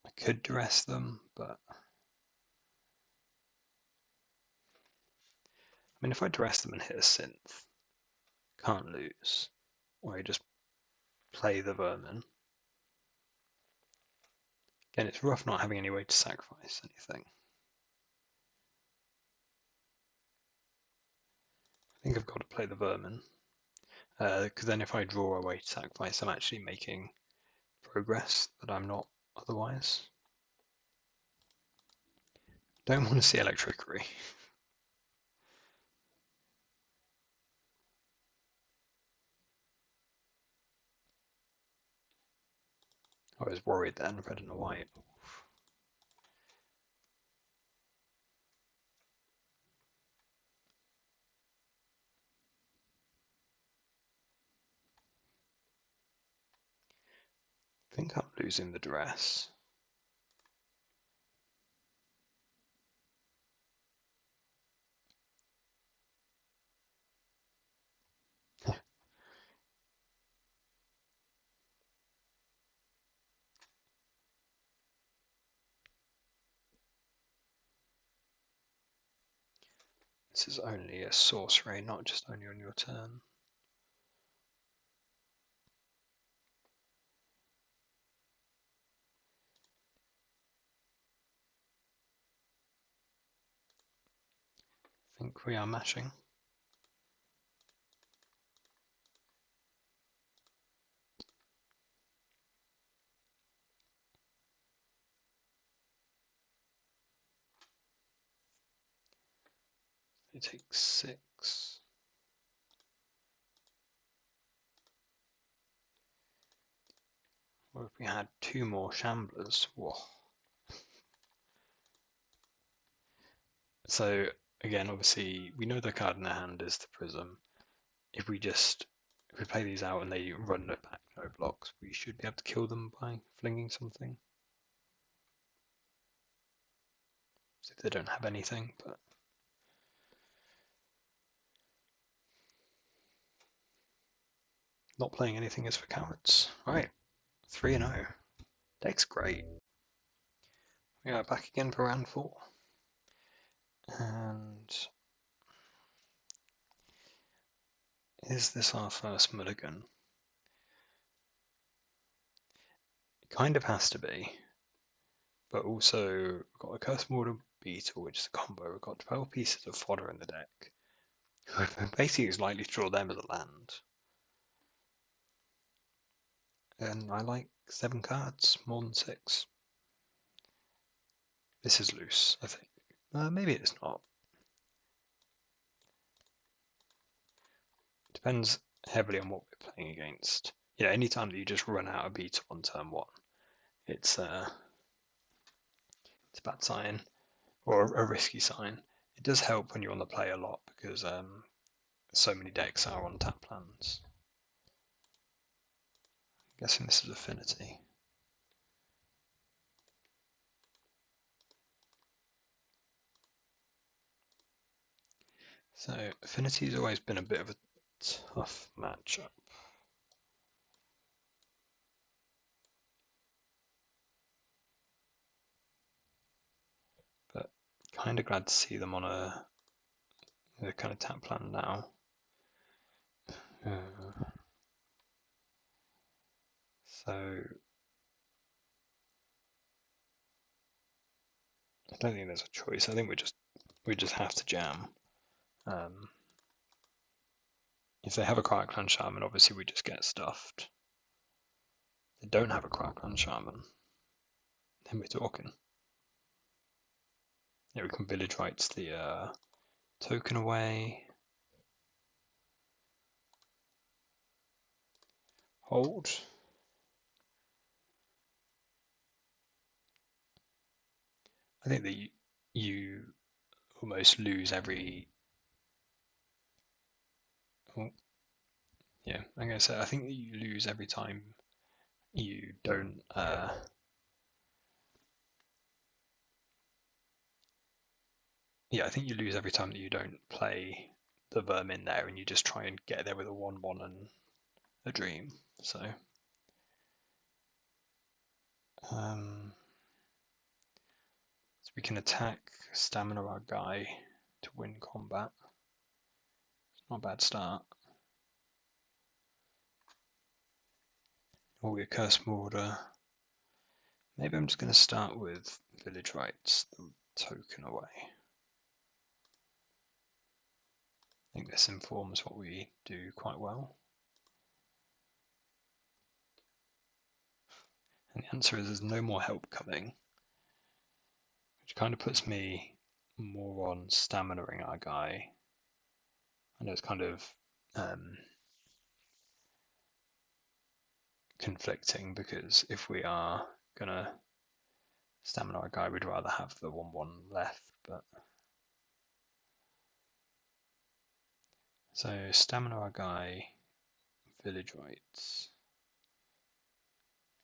I could dress them, but I mean, if I dress them and hit a synth, can't lose. Or I just play the vermin. Again, it's rough not having any way to sacrifice anything. I think I've got to play the vermin. Because then if I draw a way to sacrifice, I'm actually making progress that I'm not otherwise. Don't want to see electricity. I was worried then, red and white. I think I'm losing the dress. This is only a sorcery, not just only on your turn. I think we are matching. It takes 6. What if we had 2 more Shamblers? Whoa. So again, obviously, we know the card in their hand is the Prism. If we play these out and they run it back no blocks, we should be able to kill them by flinging something. if they don't have anything, but not playing anything is for cowards. Right, 3-0. Deck's great. We are back again for round 4. And is this our first mulligan? It kind of has to be. But also, we've got a Curse Mortar Beetle, which is a combo. We've got 12 pieces of fodder in the deck. Basically, it's likely to draw them as a land. And I like 7 cards, more than 6. This is loose, I think. Maybe it's not. Depends heavily on what we're playing against. Yeah, anytime that you just run out of beetle on turn 1, it's a bad sign, or a risky sign. It does help when you're on the play a lot, because so many decks are on tap lands. I'm guessing this is Affinity. So Affinity's always been a bit of a tough matchup. But kind of glad to see them on a kind of tap plan now. So I don't think there's a choice. I think we just have to jam. If they have a Crackland Shaman, obviously we just get stuffed. If they don't have a Crackland Shaman, then we're talking. Yeah, we can village rights the token away. Hold. I think that you almost lose every. Oh, yeah, I'm gonna say I think that you lose every time you don't. Yeah, I think you lose every time that you don't play the vermin there, and you just try and get there with a 1/1 and a dream. So. So we can attack stamina our guy to win combat. It's not a bad start. Or we curse mortar. Maybe I'm just going to start with village rights, the token away. I think this informs what we do quite well. And the answer is there's no more help coming, which kind of puts me more on stamina-ing our guy. I know it's kind of conflicting, because if we are going to stamina our guy, we'd rather have the 1/1 left, but so stamina our guy, village rights.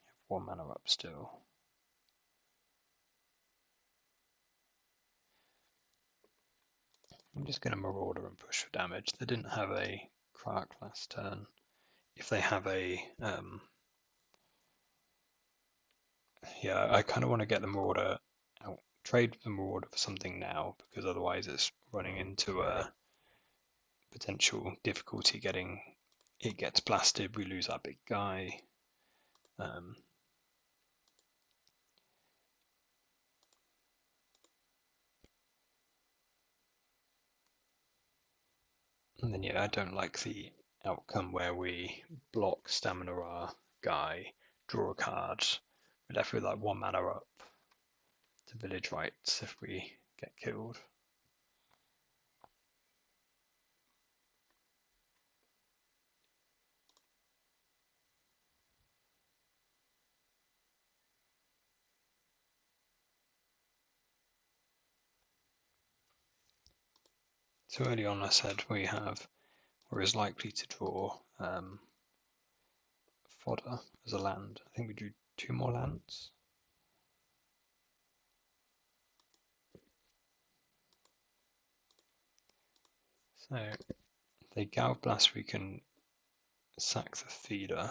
You have 1 mana up still. I'm just going to Marauder and push for damage. They didn't have a Crack last turn. If they have a yeah, I kind of want to get the Marauder out, trade the Marauder for something now, because otherwise it's running into a potential difficulty getting it gets blasted, we lose our big guy. And then yeah, I don't like the outcome where we block stamina our guy, draw a card, we're left with like 1 mana up to village rights if we get killed. So early on I said we're as likely to draw fodder as a land. I think we drew 2 more lands. So if they Gal Blast, we can sack the feeder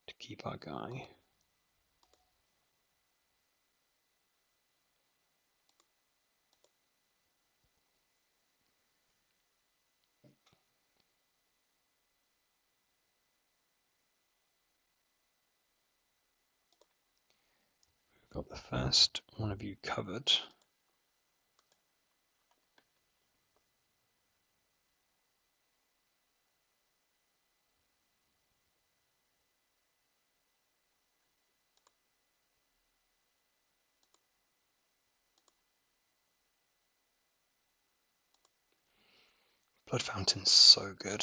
to keep our guy. We've got the first one of you covered. Blood Fountain's so good.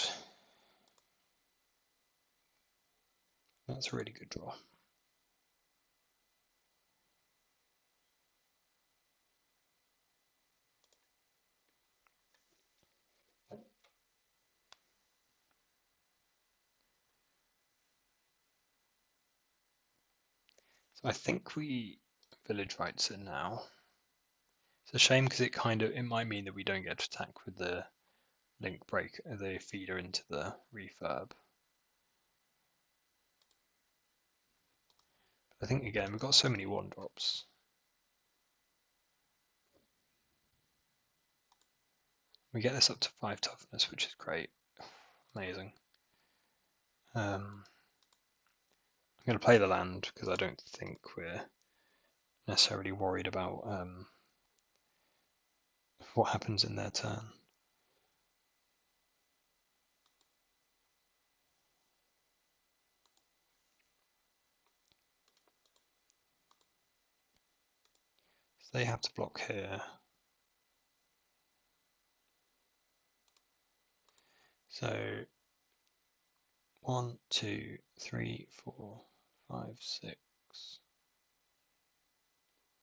That's a really good draw. So I think we village rights it now. It's a shame because it might mean that we don't get to attack with the link break, the feeder into the refurb. I think again we've got so many 1-drops. We get this up to 5 toughness, which is great. Amazing. I'm going to play the land because I don't think we're necessarily worried about what happens in their turn. So they have to block here. So 1, 2, 3, 4, 5, 6,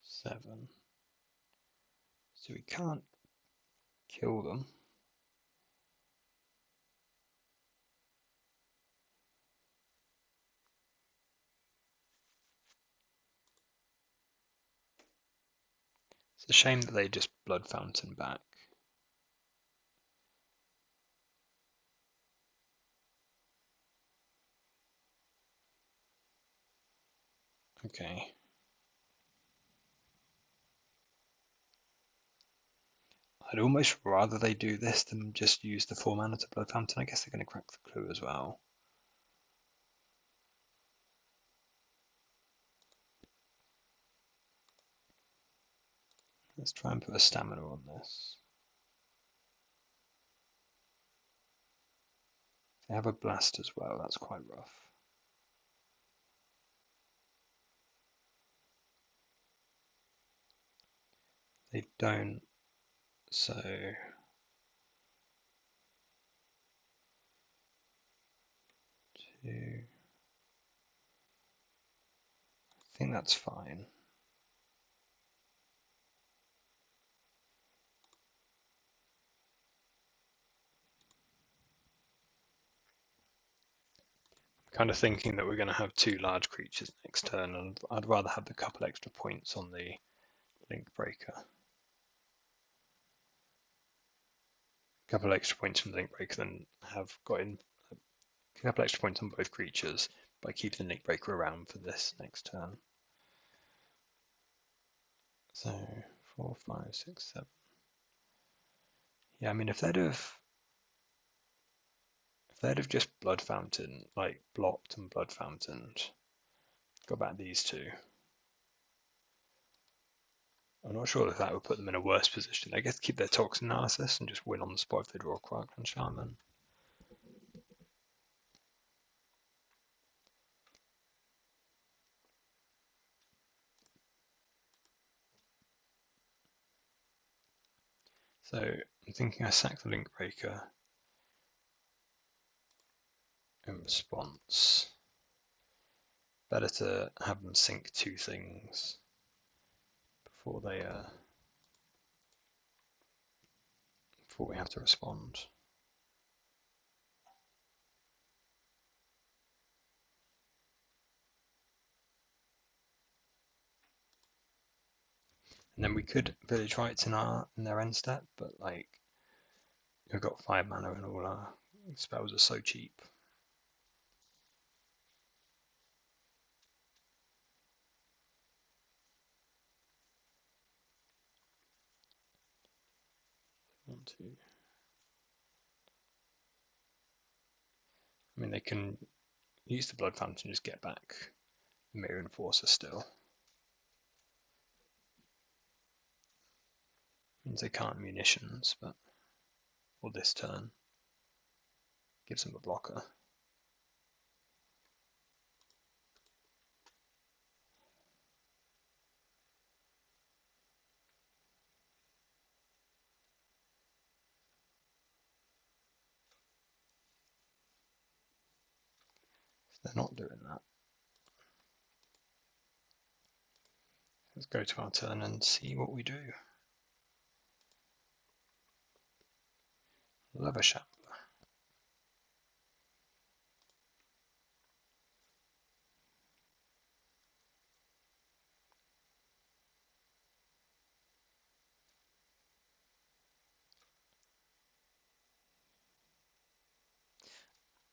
7. So we can't kill them. It's a shame that they just Blood Fountain back. Okay. I'd almost rather they do this than just use the 4 mana to Blood Fountain. I guess they're going to crack the clue as well. Let's try and put a stamina on this. They have a blast as well, that's quite rough. They don't, so... I think that's fine. I'm kind of thinking that we're going to have 2 large creatures next turn, and I'd rather have the couple extra points on the link breaker. A couple extra points from the link breaker than have got in a couple extra points on both creatures by keeping the link breaker around for this next turn. So 4, 5, 6, 7. Yeah, I mean if they'd have just Blood Fountain, like blocked and Blood Fountained, got back these 2. I'm not sure if that would put them in a worse position. I guess keep their Toxin Analysis and just win on the spot if they draw a Quark Enchantment. So I'm thinking I sack the Link Breaker in response. Better to have them sync 2 things before they before we have to respond. And then we could village rights in their end step, but like We've got 5 mana and all our spells are so cheap. One, two. I mean, they can use the Blood Fountain and just get back the Mirror Enforcer still. Means they can't munitions, but or this turn gives them a blocker. So they're not doing that. Let's go to our turn and see what we do. Leather Shambler.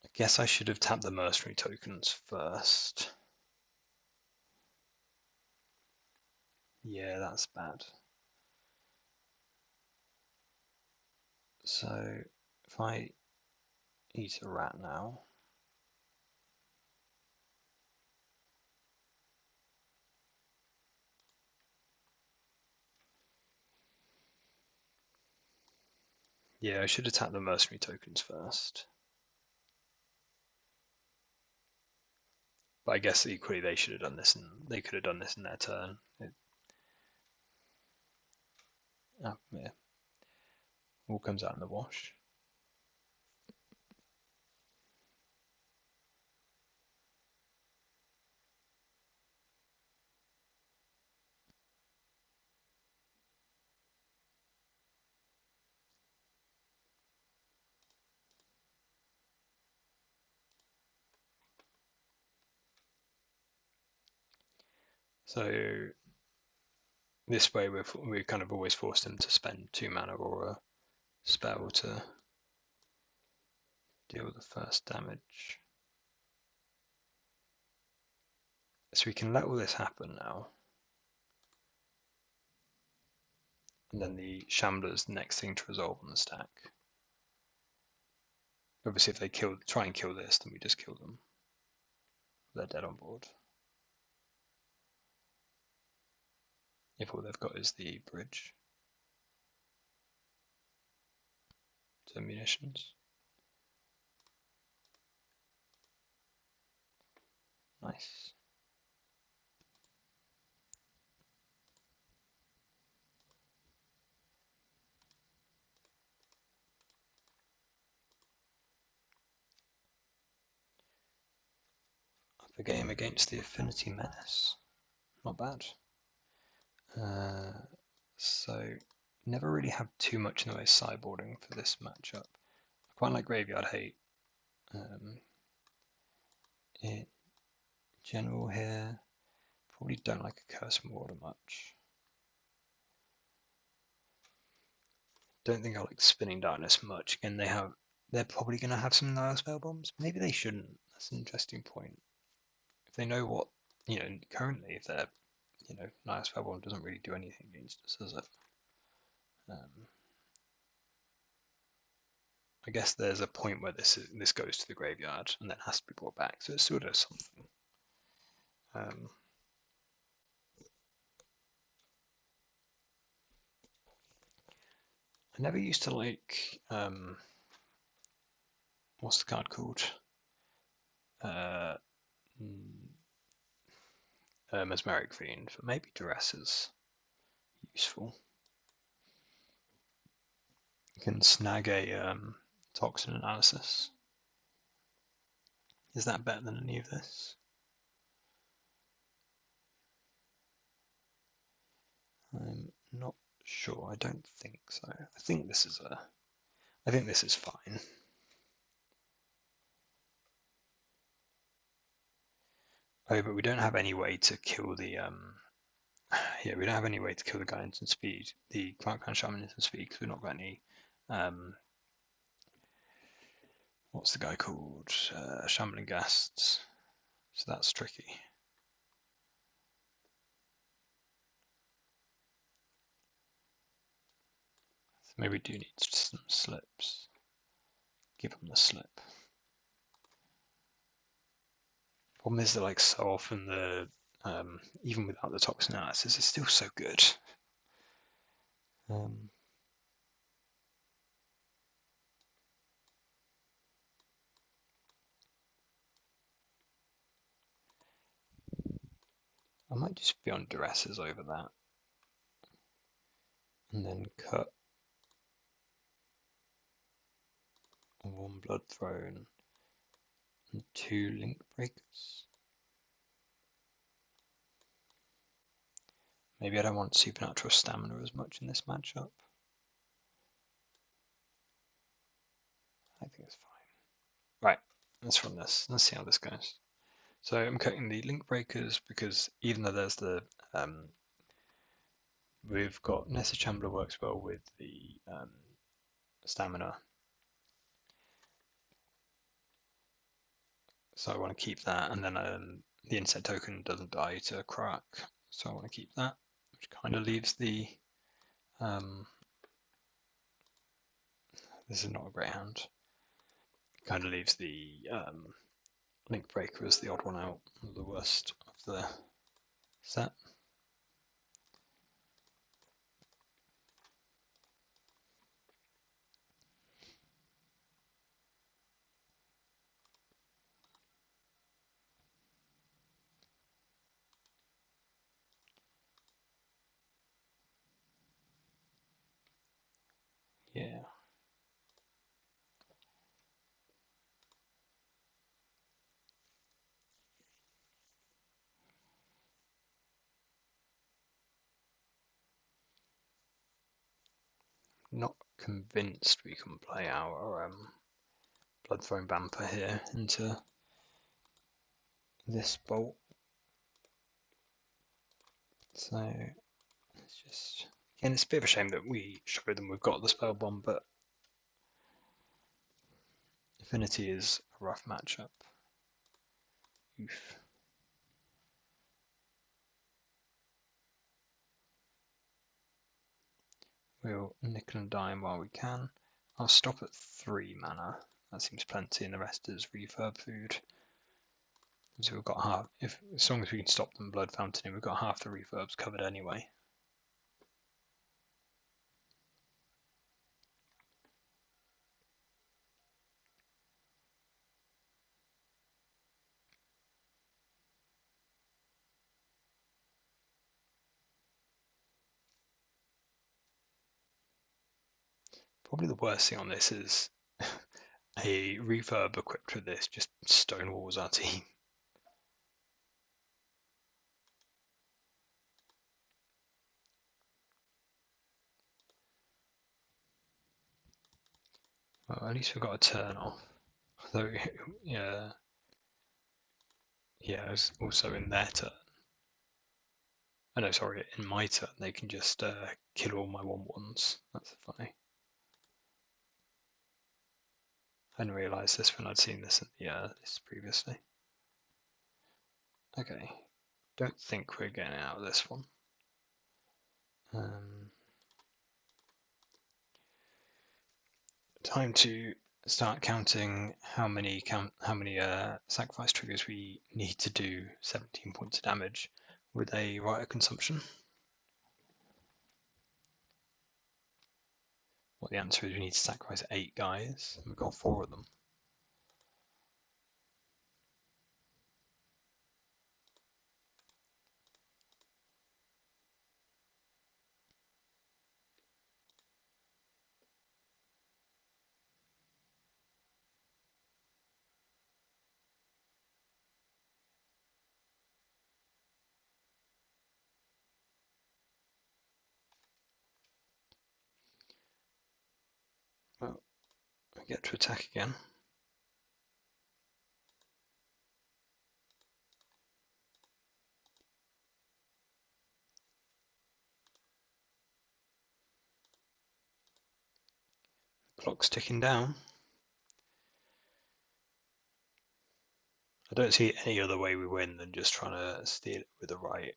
I guess I should have tapped the mercenary tokens first. Yeah, that's bad. So if I eat a rat now, yeah, I should have tapped the mercenary tokens first. But I guess equally they should have done this, and they could have done this in their turn. Yeah, all comes out in the wash. So this way we've kind of always forced them to spend 2 mana or a spell to deal with the first damage. So we can let all this happen now. And then the Shambler's the next thing to resolve on the stack. Obviously if they try and kill this, then we just kill them. They're dead on board. If all they've got is the bridge to munitions. Nice. Up a game against the Affinity Menace. Not bad. So never really have too much in the way of sideboarding for this matchup. I quite like Graveyard Hate. In general here, probably don't like a Curse Marauder much. Don't think I like Spinning Darkness much. Again, they're probably going to have some Nile Spell Bombs. Maybe they shouldn't. That's an interesting point. If they know what, currently, if they're, Nile Spell Bomb doesn't really do anything against us, does it? I guess there's a point where this goes to the graveyard and then has to be brought back, so it still does something. I never used to like what's the card called? Mesmeric Fiend, but maybe Duress is useful. You can snag a toxin analysis. Is that better than any of this? I'm not sure. I don't think so. I think this is fine. Oh, but we don't have any way to kill the yeah, we don't have any way to kill the guy instant speed, the Cloud Crown Shaman instant speed, because we've not got any what's the guy called? Shambling Guests. So that's tricky. So maybe we do need some slips. Give them the slip. Problem is that like so often the even without the toxin analysis, it's still so good. I might just be on duresses over that, and then cut one blood throne and 2 link breakers. Maybe I don't want supernatural stamina as much in this matchup. I think it's fine. Right, let's run this. Let's see how this goes. So I'm cutting the link breakers because even though there's the we've got Nessa Chambler works well with the stamina, so I want to keep that, and then the insect token doesn't die to crack, so I want to keep that, which kind of leaves the this is not a great hand. Kind of leaves the link breaker as the odd one out, the worst of the set. Yeah. Not convinced we can play our Bloodthrone Vamper here into this bolt. So it's just, again, it's a bit of a shame that we showed them we've got the spell bomb, but Affinity is a rough matchup. Oof. We'll nickel and dime while we can. I'll stop at 3 mana. That seems plenty, and the rest is refurb food. So we've got half. If as long as we can stop them blood fountaining, we've got half the refurbs covered anyway. Probably the worst thing on this is a refurb equipped with this just stonewalls our team. Well, at least we've got a turn off. Though, yeah, it's also in their turn. Oh no, sorry, in my turn they can just kill all my 1/1s. That's funny. I hadn't realised this when I'd seen this in the list previously. Okay, don't think we're getting out of this one. Time to start counting how many sacrifice triggers we need to do 17 points of damage with a rite consumption. Well, the answer is we need to sacrifice 8 guys, and we've got 4 of them. Well, we get to attack again. Clock's ticking down. I don't see any other way we win than just trying to steal it with the right.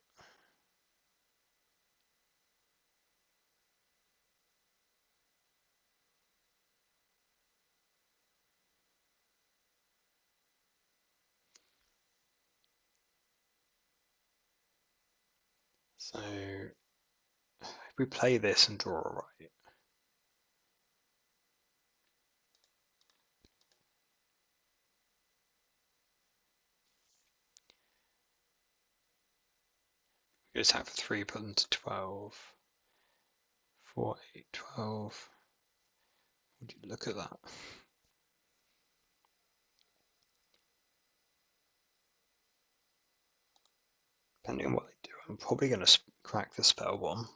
So if we play this and draw a right, we attack for 3, put them to 12. 4, 8, 12. Would you look at that? Depending on what they do, I'm probably going to crack the spell bomb.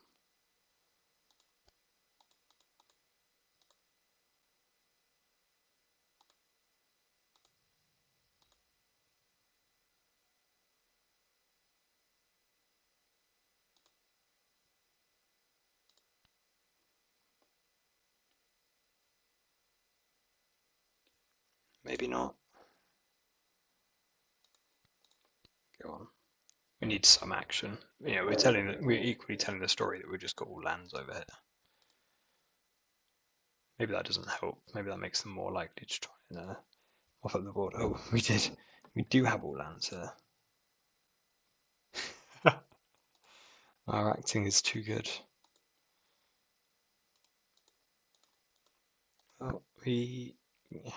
Maybe not. Go on. We need some action. We're equally telling the story that we've just got all lands over here. Maybe that doesn't help. Maybe that makes them more likely to try and off up the board. Oh, we did. We do have all lands here. Our acting is too good. Well, we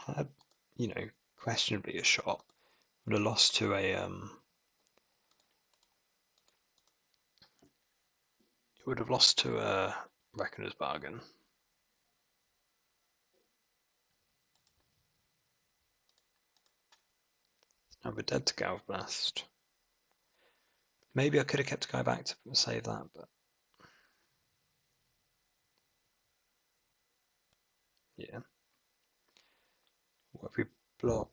had, questionably a shot. Would have lost to a It would have lost to a Reckoner's Bargain. Now we're dead to Galv Blast. Maybe I could have kept a guy back to save that, but yeah. What if we block?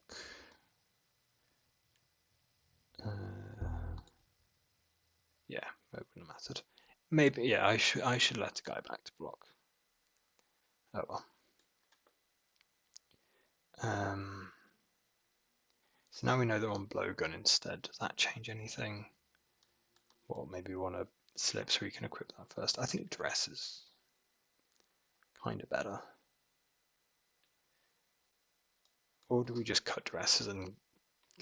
Yeah, it wouldn't have mattered. Maybe, yeah, I should let a guy back to block. Oh well. So now we know they're on blowgun instead. Does that change anything? Well, maybe we want to slip so we can equip that first. I think dress is kind of better. Or do we just cut dresses and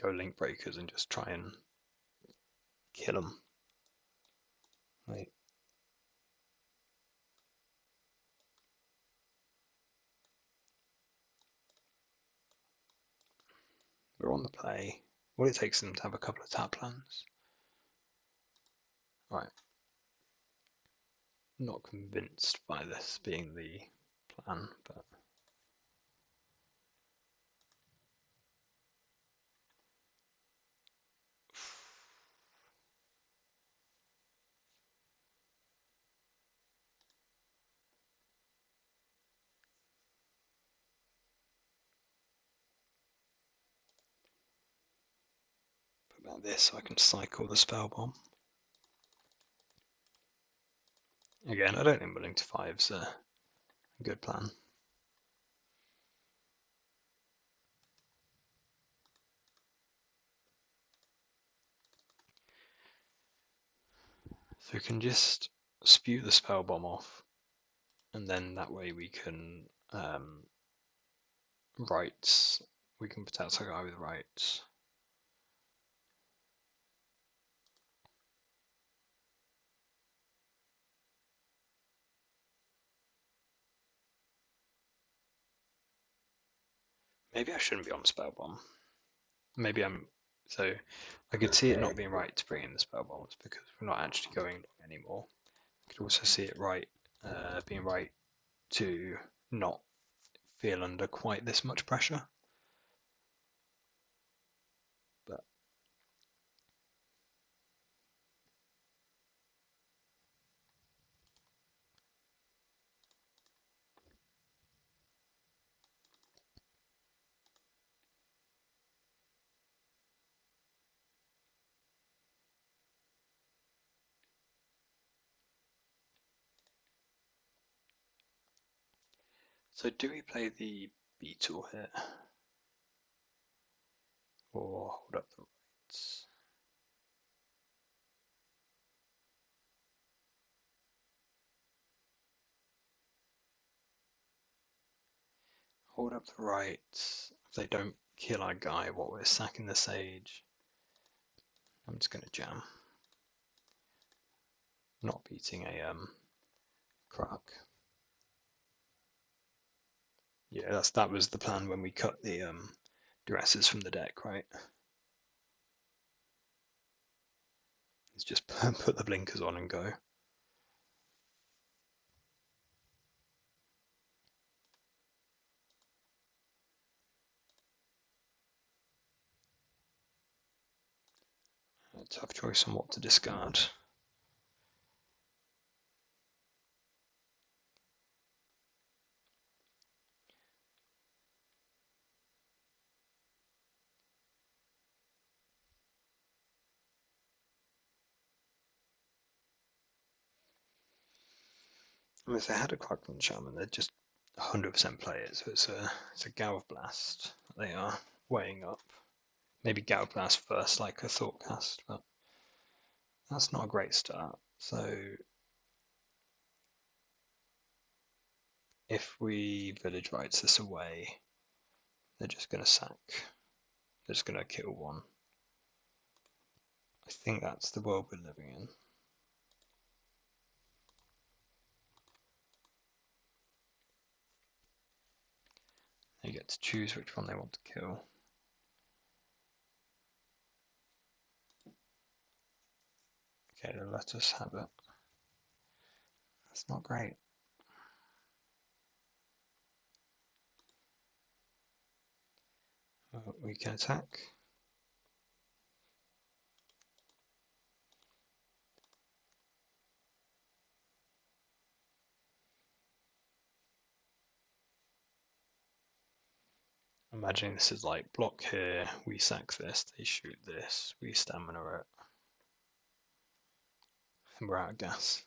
go link breakers and just try and kill them? Wait. We're on the play. All it takes them to have a couple of tap lands. Right. Not convinced by this being the plan, but about this so I can cycle the spell bomb. Again, I don't think willing to 5's a good plan. So we can just spew the spell bomb off, and then that way we can rites. We can protect our guy with rites. Maybe I shouldn't be on spell bomb. Maybe I'm. So I could see it not being right to bring in the spell bombs because we're not actually going long anymore. I could also see it being right to not feel under quite this much pressure. But so do we play the beetle here? Or hold up the rites. Hold up the rites. If they don't kill our guy while we're sacking the sage, I'm just going to jam. Not beating a crack. Yeah, that was the plan when we cut the duresses from the deck, right? It's just put the blinkers on and go. A tough choice on what to discard. I mean, if they had a Crackman Shaman, they're just 100% players. So it's a Galv Blast. They are weighing up. Maybe Galv Blast first, like a Thoughtcast, but that's not a great start. So if we Village Rites this away, they're just going to sack. They're just going to kill one. I think that's the world we're living in. They get to choose which one they want to kill. Okay, they'll let us have it. That's not great. We can attack. Imagining this is like block here, we sack this, they shoot this, we stamina it, and we're out of gas.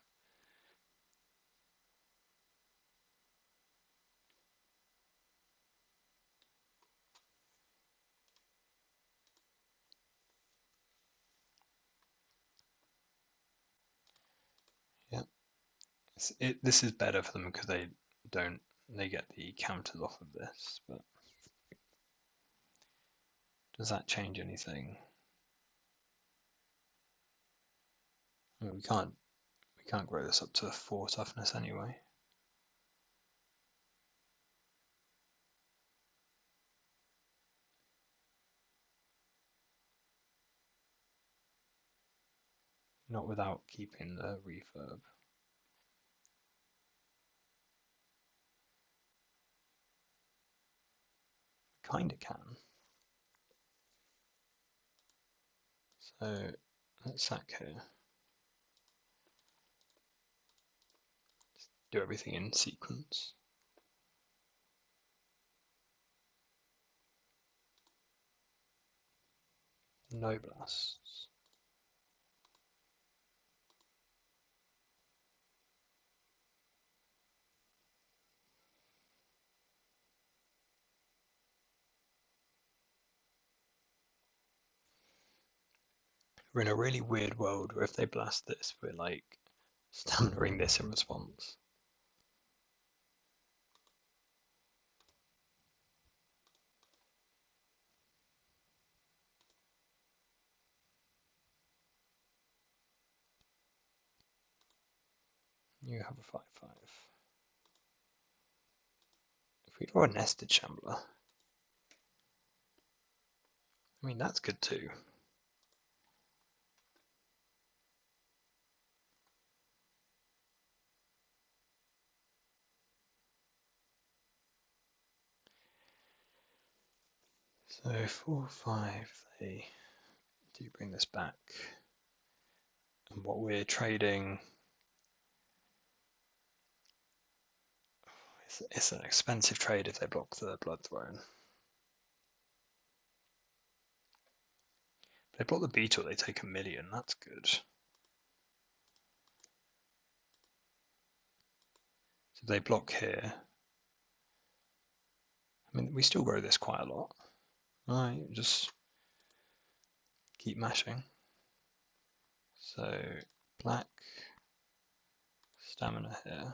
Yeah, this is better for them because they get the counters off of this, but does that change anything? I mean, we can't grow this up to 4 toughness anyway. Not without keeping the refurb. Kinda can. So let's sack here. Just do everything in sequence. No blasts. We're in a really weird world where if they blast this, we're like stamina-ing this in response. You have a 5/5. If we draw a nested shambler, I mean that's good too. So 4/5, they do bring this back. And what we're trading, it's an expensive trade if they block the Blood Throne. If they block the Beetle, they take 1 million, that's good. So if they block here, I mean, we still grow this quite a lot. Right, just keep mashing. So black, stamina here.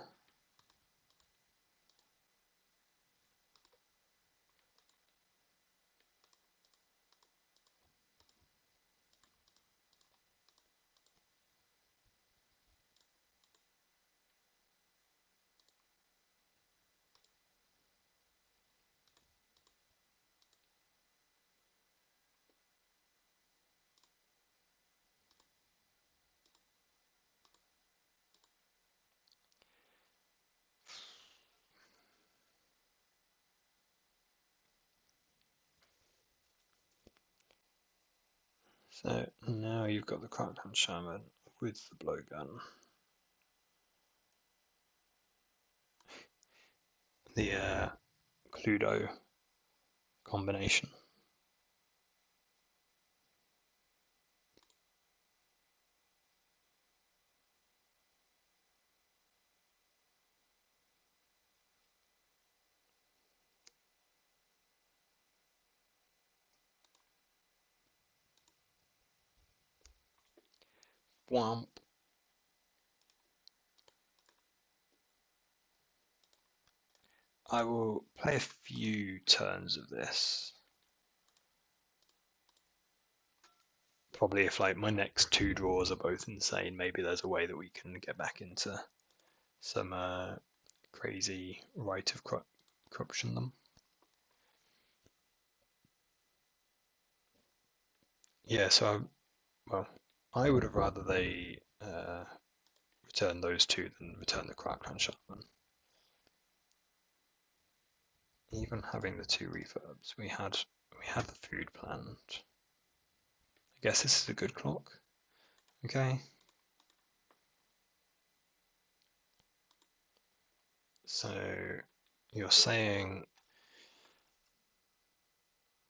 So now you've got the Crackdown Shaman with the blowgun. The Cluedo combination. Womp. I will play a few turns of this. Probably if like my next two draws are both insane, maybe there's a way that we can get back into some crazy rite of corruption them. Yeah, so I would have rather they return those two than return the Crackdown Shaman. Even having the two reverbs, we had the food planned. I guess this is a good clock. Okay. So you're saying,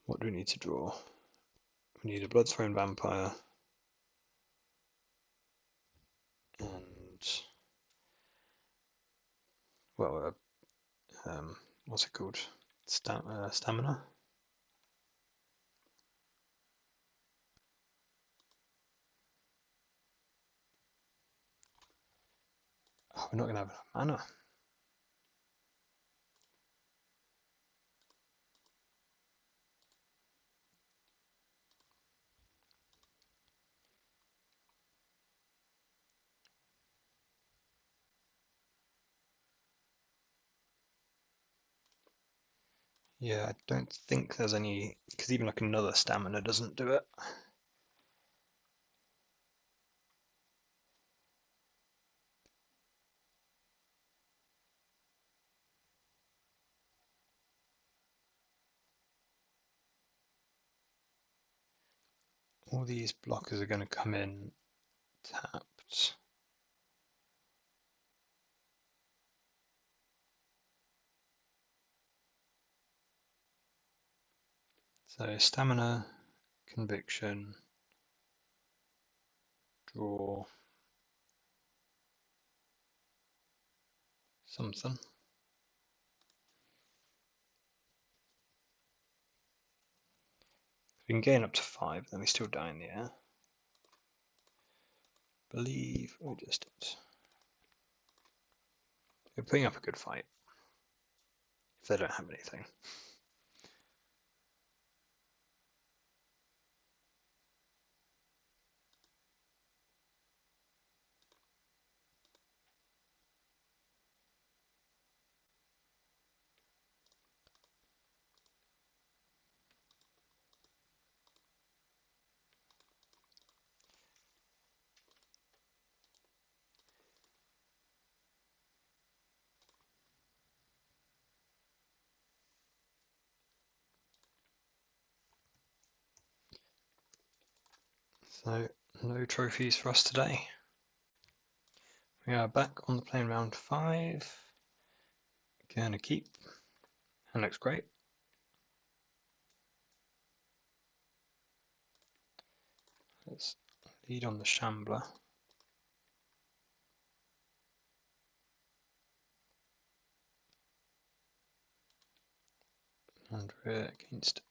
what do we need to draw? We need a Bloodthrone Vampire and, well, what's it called? Stamina? Oh, we're not going to have enough mana. Yeah, I don't think there's any, because even like another stamina doesn't do it. All these blockers are going to come in tapped. So stamina, conviction, draw, something. We can gain up to 5, then we still die in the air. Believe or distance. We're putting up a good fight. If they don't have anything. So, no trophies for us today. We are back on the plane round 5. Gonna keep. That looks great. Let's lead on the Shambler. And we're against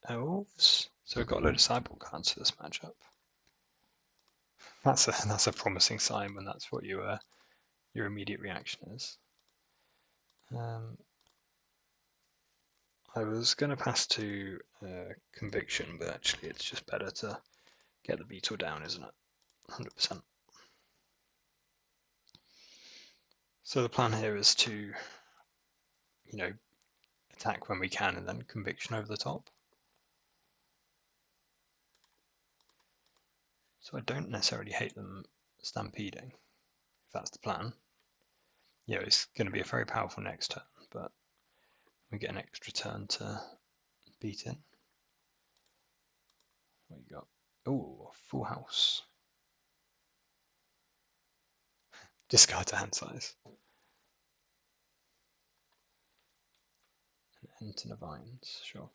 Elves. So we've got a load of sideboard cards for this matchup. That's a promising sign when that's what your immediate reaction is. I was going to pass to Conviction, but actually it's just better to get the beetle down, isn't it? 100%. So the plan here is to, attack when we can and then Conviction over the top. So I don't necessarily hate them stampeding, if that's the plan. It's going to be a very powerful next turn, but we get an extra turn to beat in. What you got? Oh, full house. Discard to hand size. And enter the vines, sure.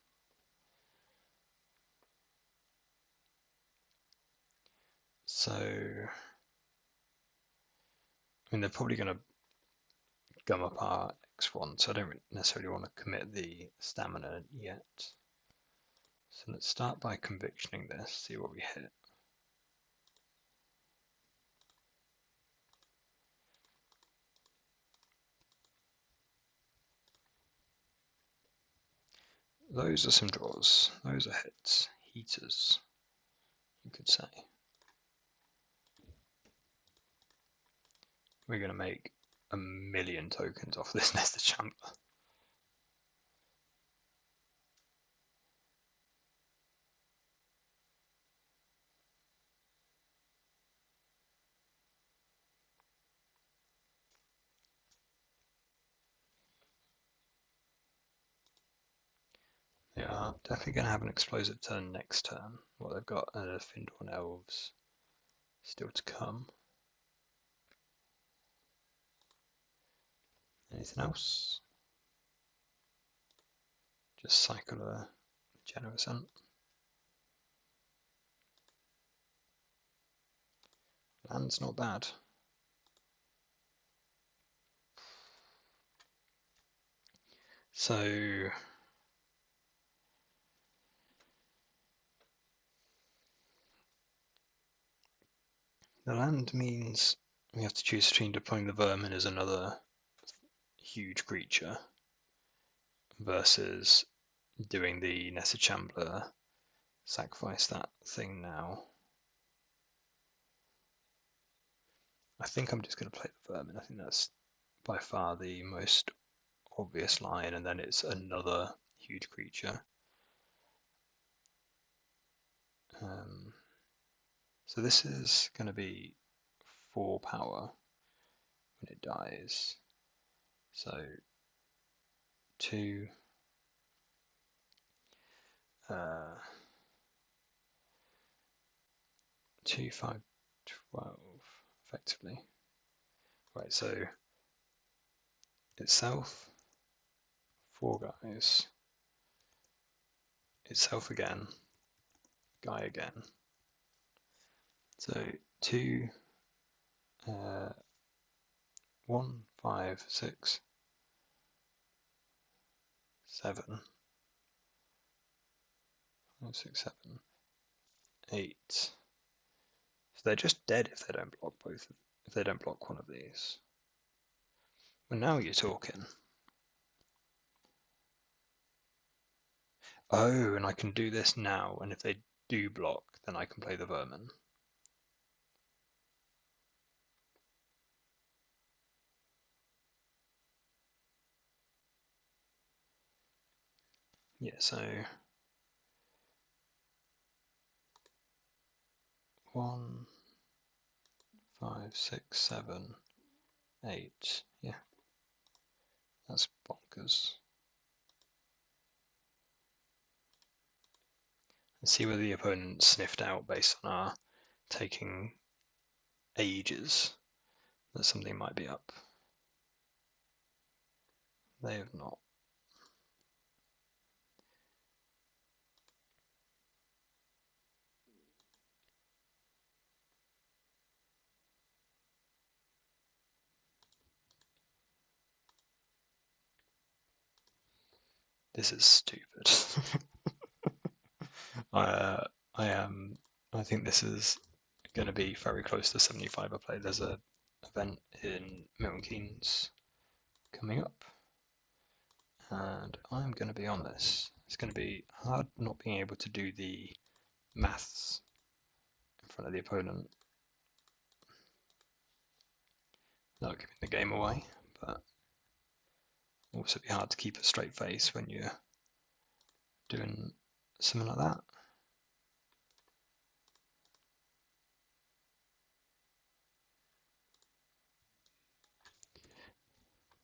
So, I mean, they're probably going to gum up our X1, so I don't necessarily want to commit the stamina yet. So let's start by convictioning this, see what we hit. Those are some draws. Those are hits. Heaters, you could say. We're going to make 1,000,000 tokens off this nested chamber. They are definitely going to have an explosive turn next turn. Well, they've got a Findle and Elves still to come. Anything else? Just cycle a Generous Ant. Land's not bad. So the land means we have to choose between deploying the vermin as another huge creature versus doing the Nested Shambler, sacrifice that thing now. I think I'm just going to play the vermin. I think that's by far the most obvious line, and then it's another huge creature. So this is going to be 4 power when it dies. So 2, 2, 5, 12, effectively. Right, so itself, 4 guys, itself again, guy again. So 2, 1, 5, 6, 7, 5, 6, 7, 8. So they're just dead if they don't block both. If they don't block one of these. Well, now you're talking. Oh, and I can do this now, and if they do block, then I can play the vermin. Yeah, so 1, 5, 6, 7, 8. Yeah, that's bonkers. Let's see whether the opponent sniffed out based on our taking ages that something might be up. They have not. This is stupid. I think this is going to be very close to 75 I play. There's a event in Milton Keynes coming up, and I'm going to be on this. It's going to be hard not being able to do the maths in front of the opponent. Not giving the game away, but also be hard to keep a straight face when you're doing something like that.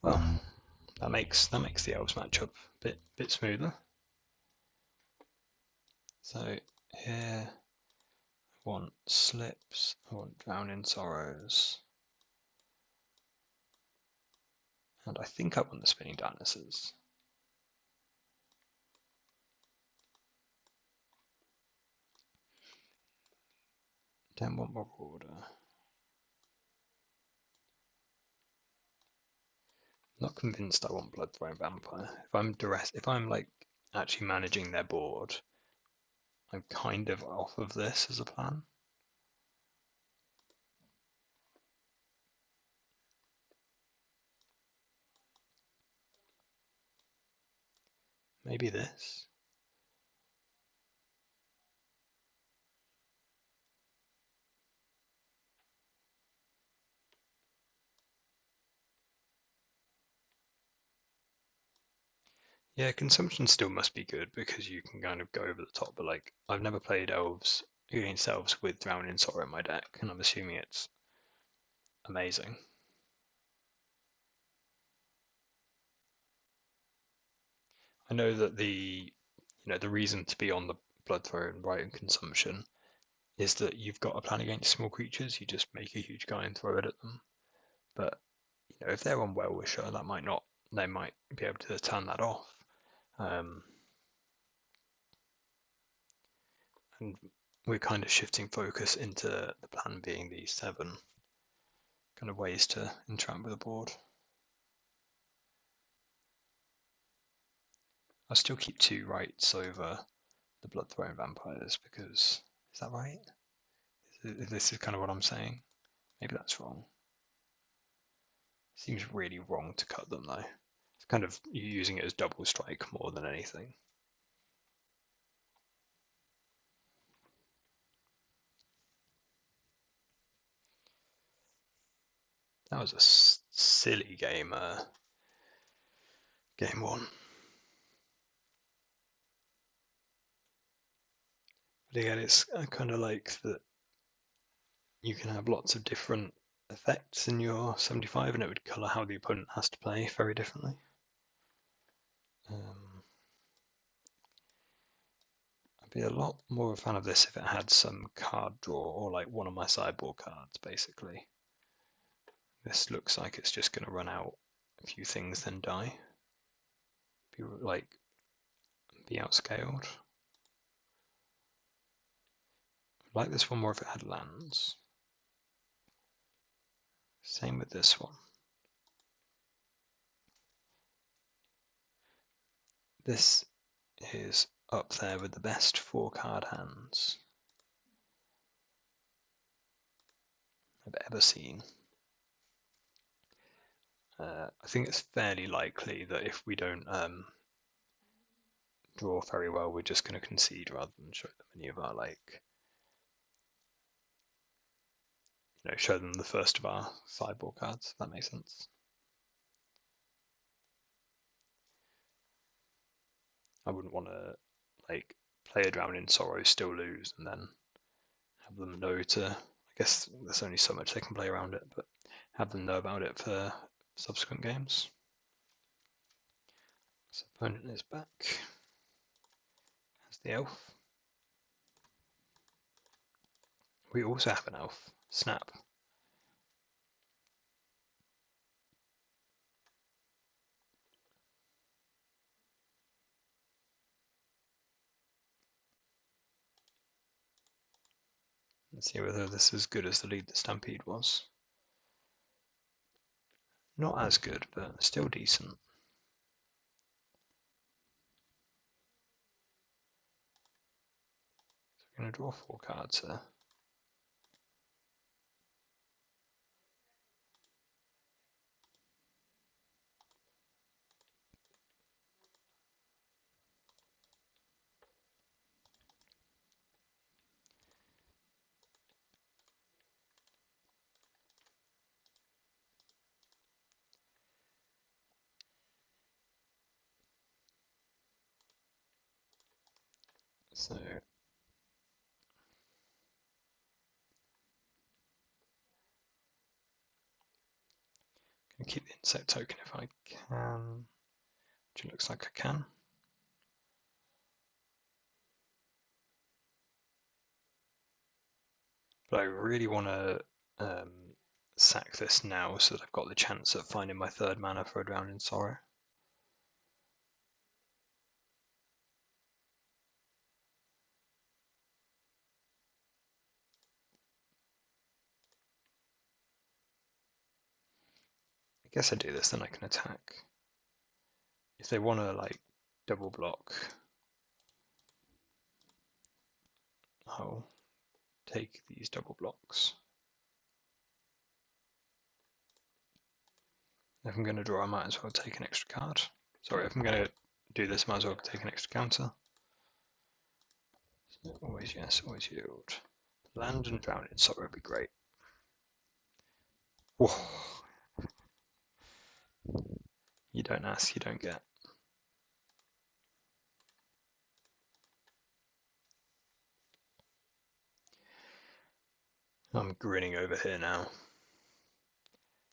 Well, that makes the Elves matchup a bit smoother. So here I want slips, I want drown in sorrows, and I think I want the spinning darknesses. Don't want Marauder. Not convinced I want Bloodthrone Vampire. If I'm like actually managing their board, I'm kind of off of this as a plan. Maybe this. Yeah, consumption still must be good because you can kind of go over the top, but like I've never played Elves against Elves with Drown in Sorrow in my deck, and I'm assuming it's amazing. I know that the reason to be on the Bloodthrone Rite and Consumption is that you've got a plan against small creatures, you just make a huge guy and throw it at them. But if they're on Well-Wisher, they might be able to turn that off. And we're kind of shifting focus into the plan being these 7 kind of ways to interact with the board. I'll still keep 2 rights over the Bloodthrone Vampires because, is that right? This is kind of what I'm saying. Maybe that's wrong. Seems really wrong to cut them though. It's kind of using it as double strike more than anything. That was a silly game, game 1. But again, it's kind of like that you can have lots of different effects in your 75 and it would colour how the opponent has to play very differently. I'd be a lot more of a fan of this if it had some card draw or like one of my sideboard cards basically. This looks like it's just going to run out a few things then die. Be outscaled. I'd like this one more if it had lands. Same with this one. This is up there with the best 4-card hands I've ever seen. I think it's fairly likely that if we don't draw very well, we're just going to concede rather than show them any of our show them the first of our sideboard cards, if that makes sense. I wouldn't want to play a Drown in Sorrow, still lose, and then have them know to. I guess there's only so much they can play around it, but have them know about it for subsequent games. So opponent is back. Has the elf. We also have an elf. Snap. Let's see whether this is as good as the lead that Stampede was. Not as good, but still decent. We're going to draw 4 cards here. So I'm going to keep the insect token if I can, which it looks like I can. But I really want to sack this now so that I've got the chance of finding my 3rd mana for a Drowning Sorrow. I guess I do this, then I can attack. If they want to like double block, I'll take these double blocks. If I'm going to draw, I might as well take an extra card. Sorry, if I'm going to do this, I might as well take an extra counter. So always yes, always yield. Land and Drowning Sorrow would be great. Whoa. You don't ask, you don't get. I'm grinning over here now.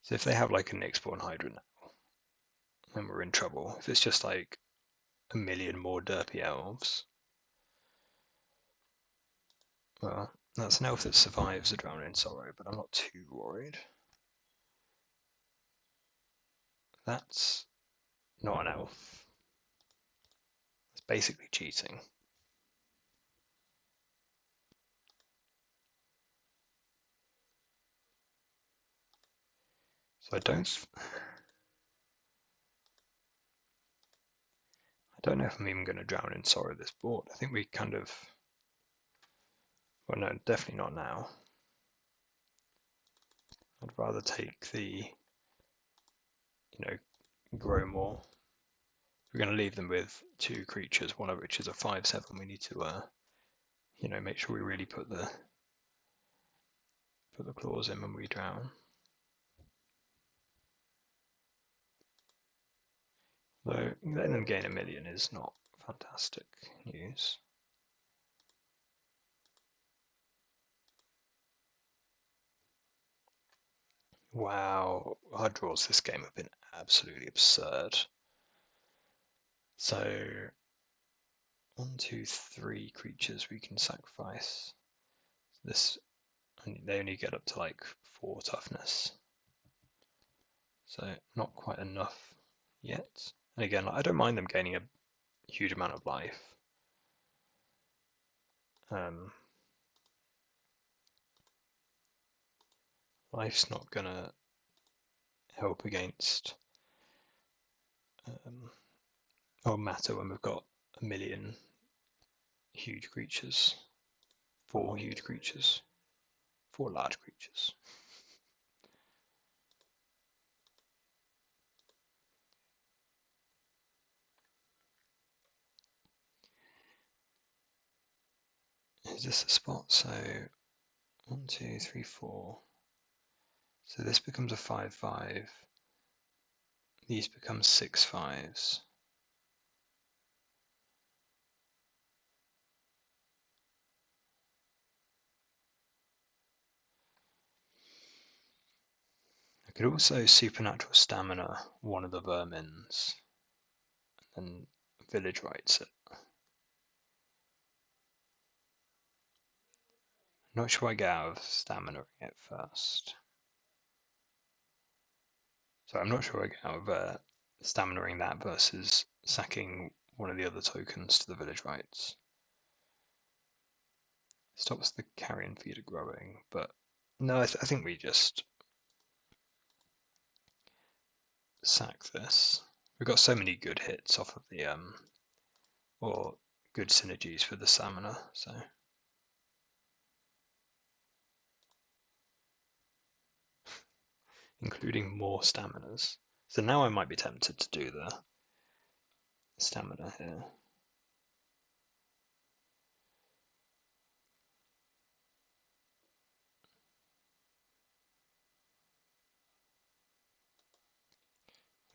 So if they have like a Nyxborn Hydra now, then we're in trouble. If it's just like a million more derpy elves, well, that's an elf that survives a Drowning Sorrow, but I'm not too worried. That's not an elf. It's basically cheating. So I don't know if I'm even going to Drowning Sorrow this board. I think we kind of, well, no, definitely not now. I'd rather take the, grow more. We're going to leave them with 2 creatures, one of which is a 5/7. We need to, make sure we really put the claws in when we drown. Though letting them gain 1 million is not fantastic news. Wow, our draws this game have been absolutely absurd. So 1, 2, 3 creatures we can sacrifice. This, they only get up to like 4 toughness, so not quite enough yet. And again, I don't mind them gaining a huge amount of life. Life's not gonna help against or matter when we've got 1 million huge creatures, 4 huge creatures, 4 large creatures. Is this a spot? So 1, 2, 3, 4. So this becomes a 5/5. These become 6/5s. I could also supernatural stamina one of the vermins and village rites it. Not sure I get out of stamina it first. So I'm not sure I get out of stamina-ing that versus sacking one of the other tokens to the village rites. Stops the carrion feeder growing, but no, I think we just sack this. We've got so many good hits off of the or good synergies for the stamina, so including more staminas. So now I might be tempted to do the stamina here.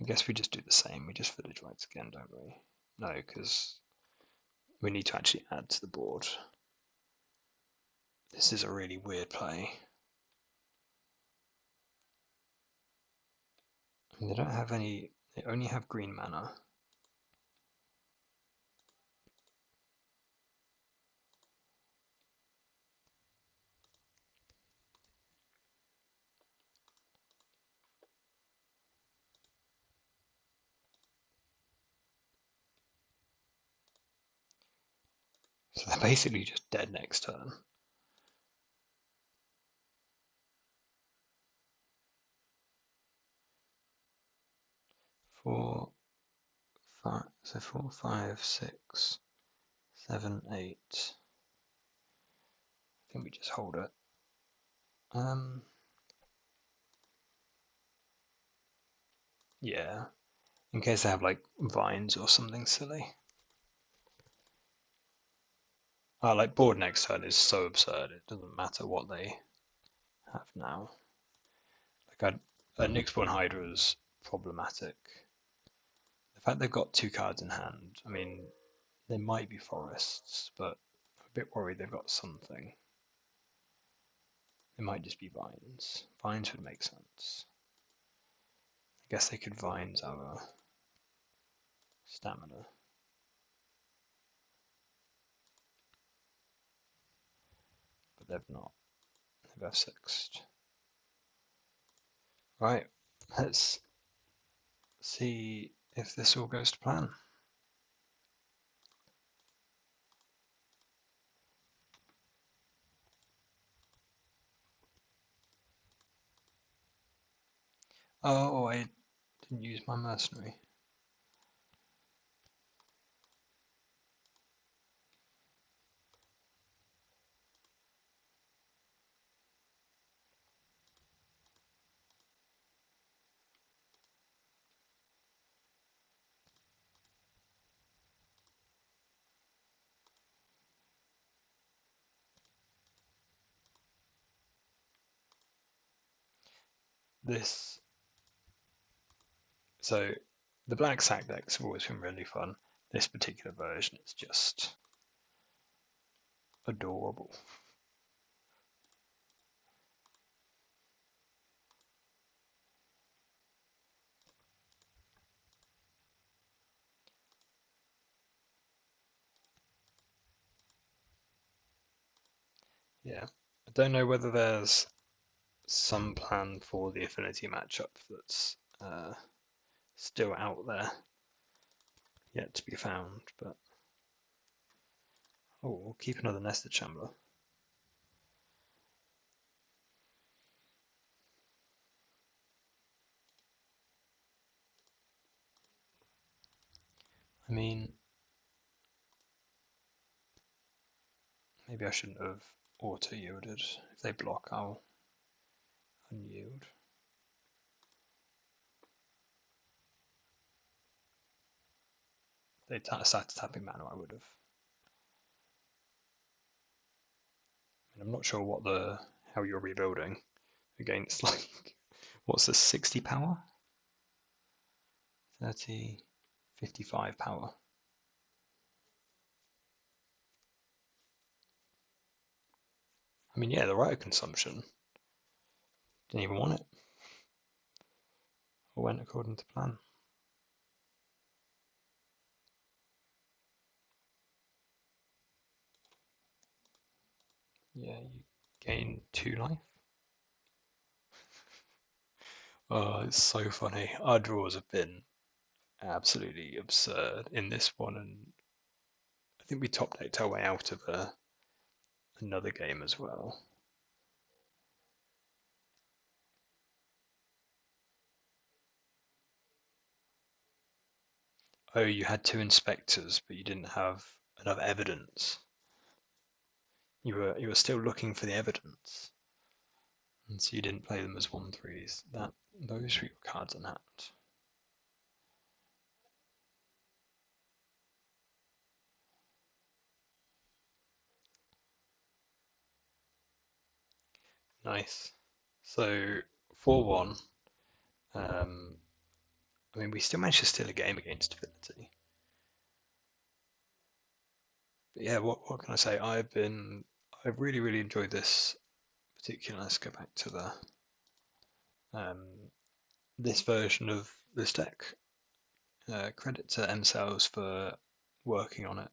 I guess we just do the same. We just village rights again, don't we? No, because we need to actually add to the board. This is a really weird play. I mean, they don't have any, they only have green mana. So they're basically just dead next turn. Four, five, 6, 7, 8. I think we just hold it. Yeah, in case they have like vines or something silly. Like board next turn is so absurd. It doesn't matter what they have now. Like a Nyxborn Hydra is problematic. The fact they've got 2 cards in hand. I mean, they might be forests, but I'm a bit worried they've got something. They might just be vines. Vines would make sense. I guess they could vines our stamina. But they've not. They've F6'd. Right, let's see if this all goes to plan. Oh, I didn't use my mercenary. So the black sack decks have always been really fun. This particular version is just adorable. Yeah, I don't know whether there's some plan for the Affinity matchup that's still out there yet to be found, but we'll keep another Nested Shambler. I mean, maybe I shouldn't have auto-yielded. If they block, I'll unyield. If they started tapping mana, I would have. I mean, I'm not sure how you're rebuilding against like what's this 60 power? 30, 55 power. I mean, yeah, the writer consumption. Didn't even want it. All went according to plan. Yeah, you gain 2 life. Oh, it's so funny. Our draws have been absolutely absurd in this one, and I think we top decked our way out of another game as well. Oh, you had 2 inspectors, but you didn't have enough evidence. You were still looking for the evidence. And so you didn't play them as 1/3s. Those were your cards in hand. Nice. So 4-1. I mean, we still managed to steal a game against Affinity. But yeah, what can I say? I've really enjoyed this particular. Let's go back to the this version of this deck. Credit to msales for working on it.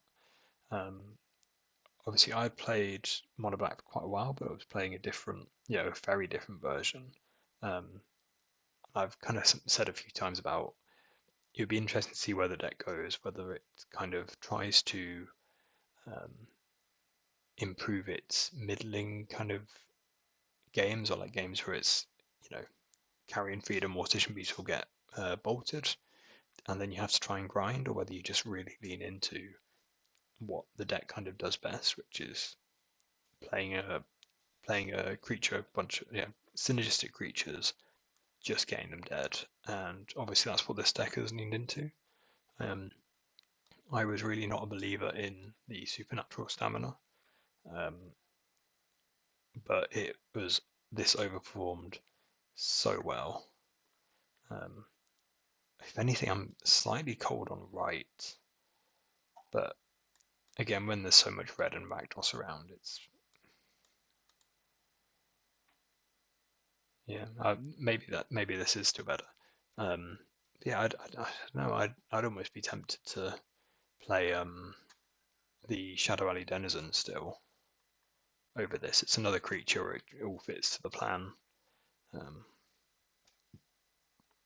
Obviously, I played Mono Black for quite a while, but I was playing a very different version. Um, I've kind of said a few times about it would be interesting to see where the deck goes, whether it kind of tries to um, improve its middling kind of games, or like games where it's, carry and feed and mortician beast will get bolted, and then you have to try and grind, or whether you just really lean into what the deck kind of does best, which is playing a creature, bunch of synergistic creatures, just getting them dead, and obviously that's what this deck has leaned into. Um, I was really not a believer in the supernatural stamina, um, but this overperformed so well. Um, if anything, I'm slightly cold on rite, but again, when there's so much red and Rakdos around, it's maybe this is still better. Yeah, I don't know. I'd almost be tempted to play the Shadow Alley Denizen still over this. It's another creature; it all fits to the plan. Um,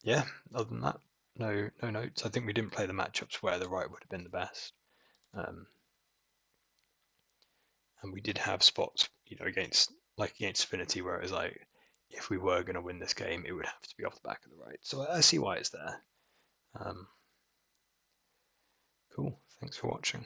yeah. Other than that, no notes. I think we didn't play the matchups where the right would have been the best, um, and we did have spots, against Affinity, where it was like, if we were going to win this game, it would have to be off the back of the right. So I see why it's there. Um, cool. Thanks for watching.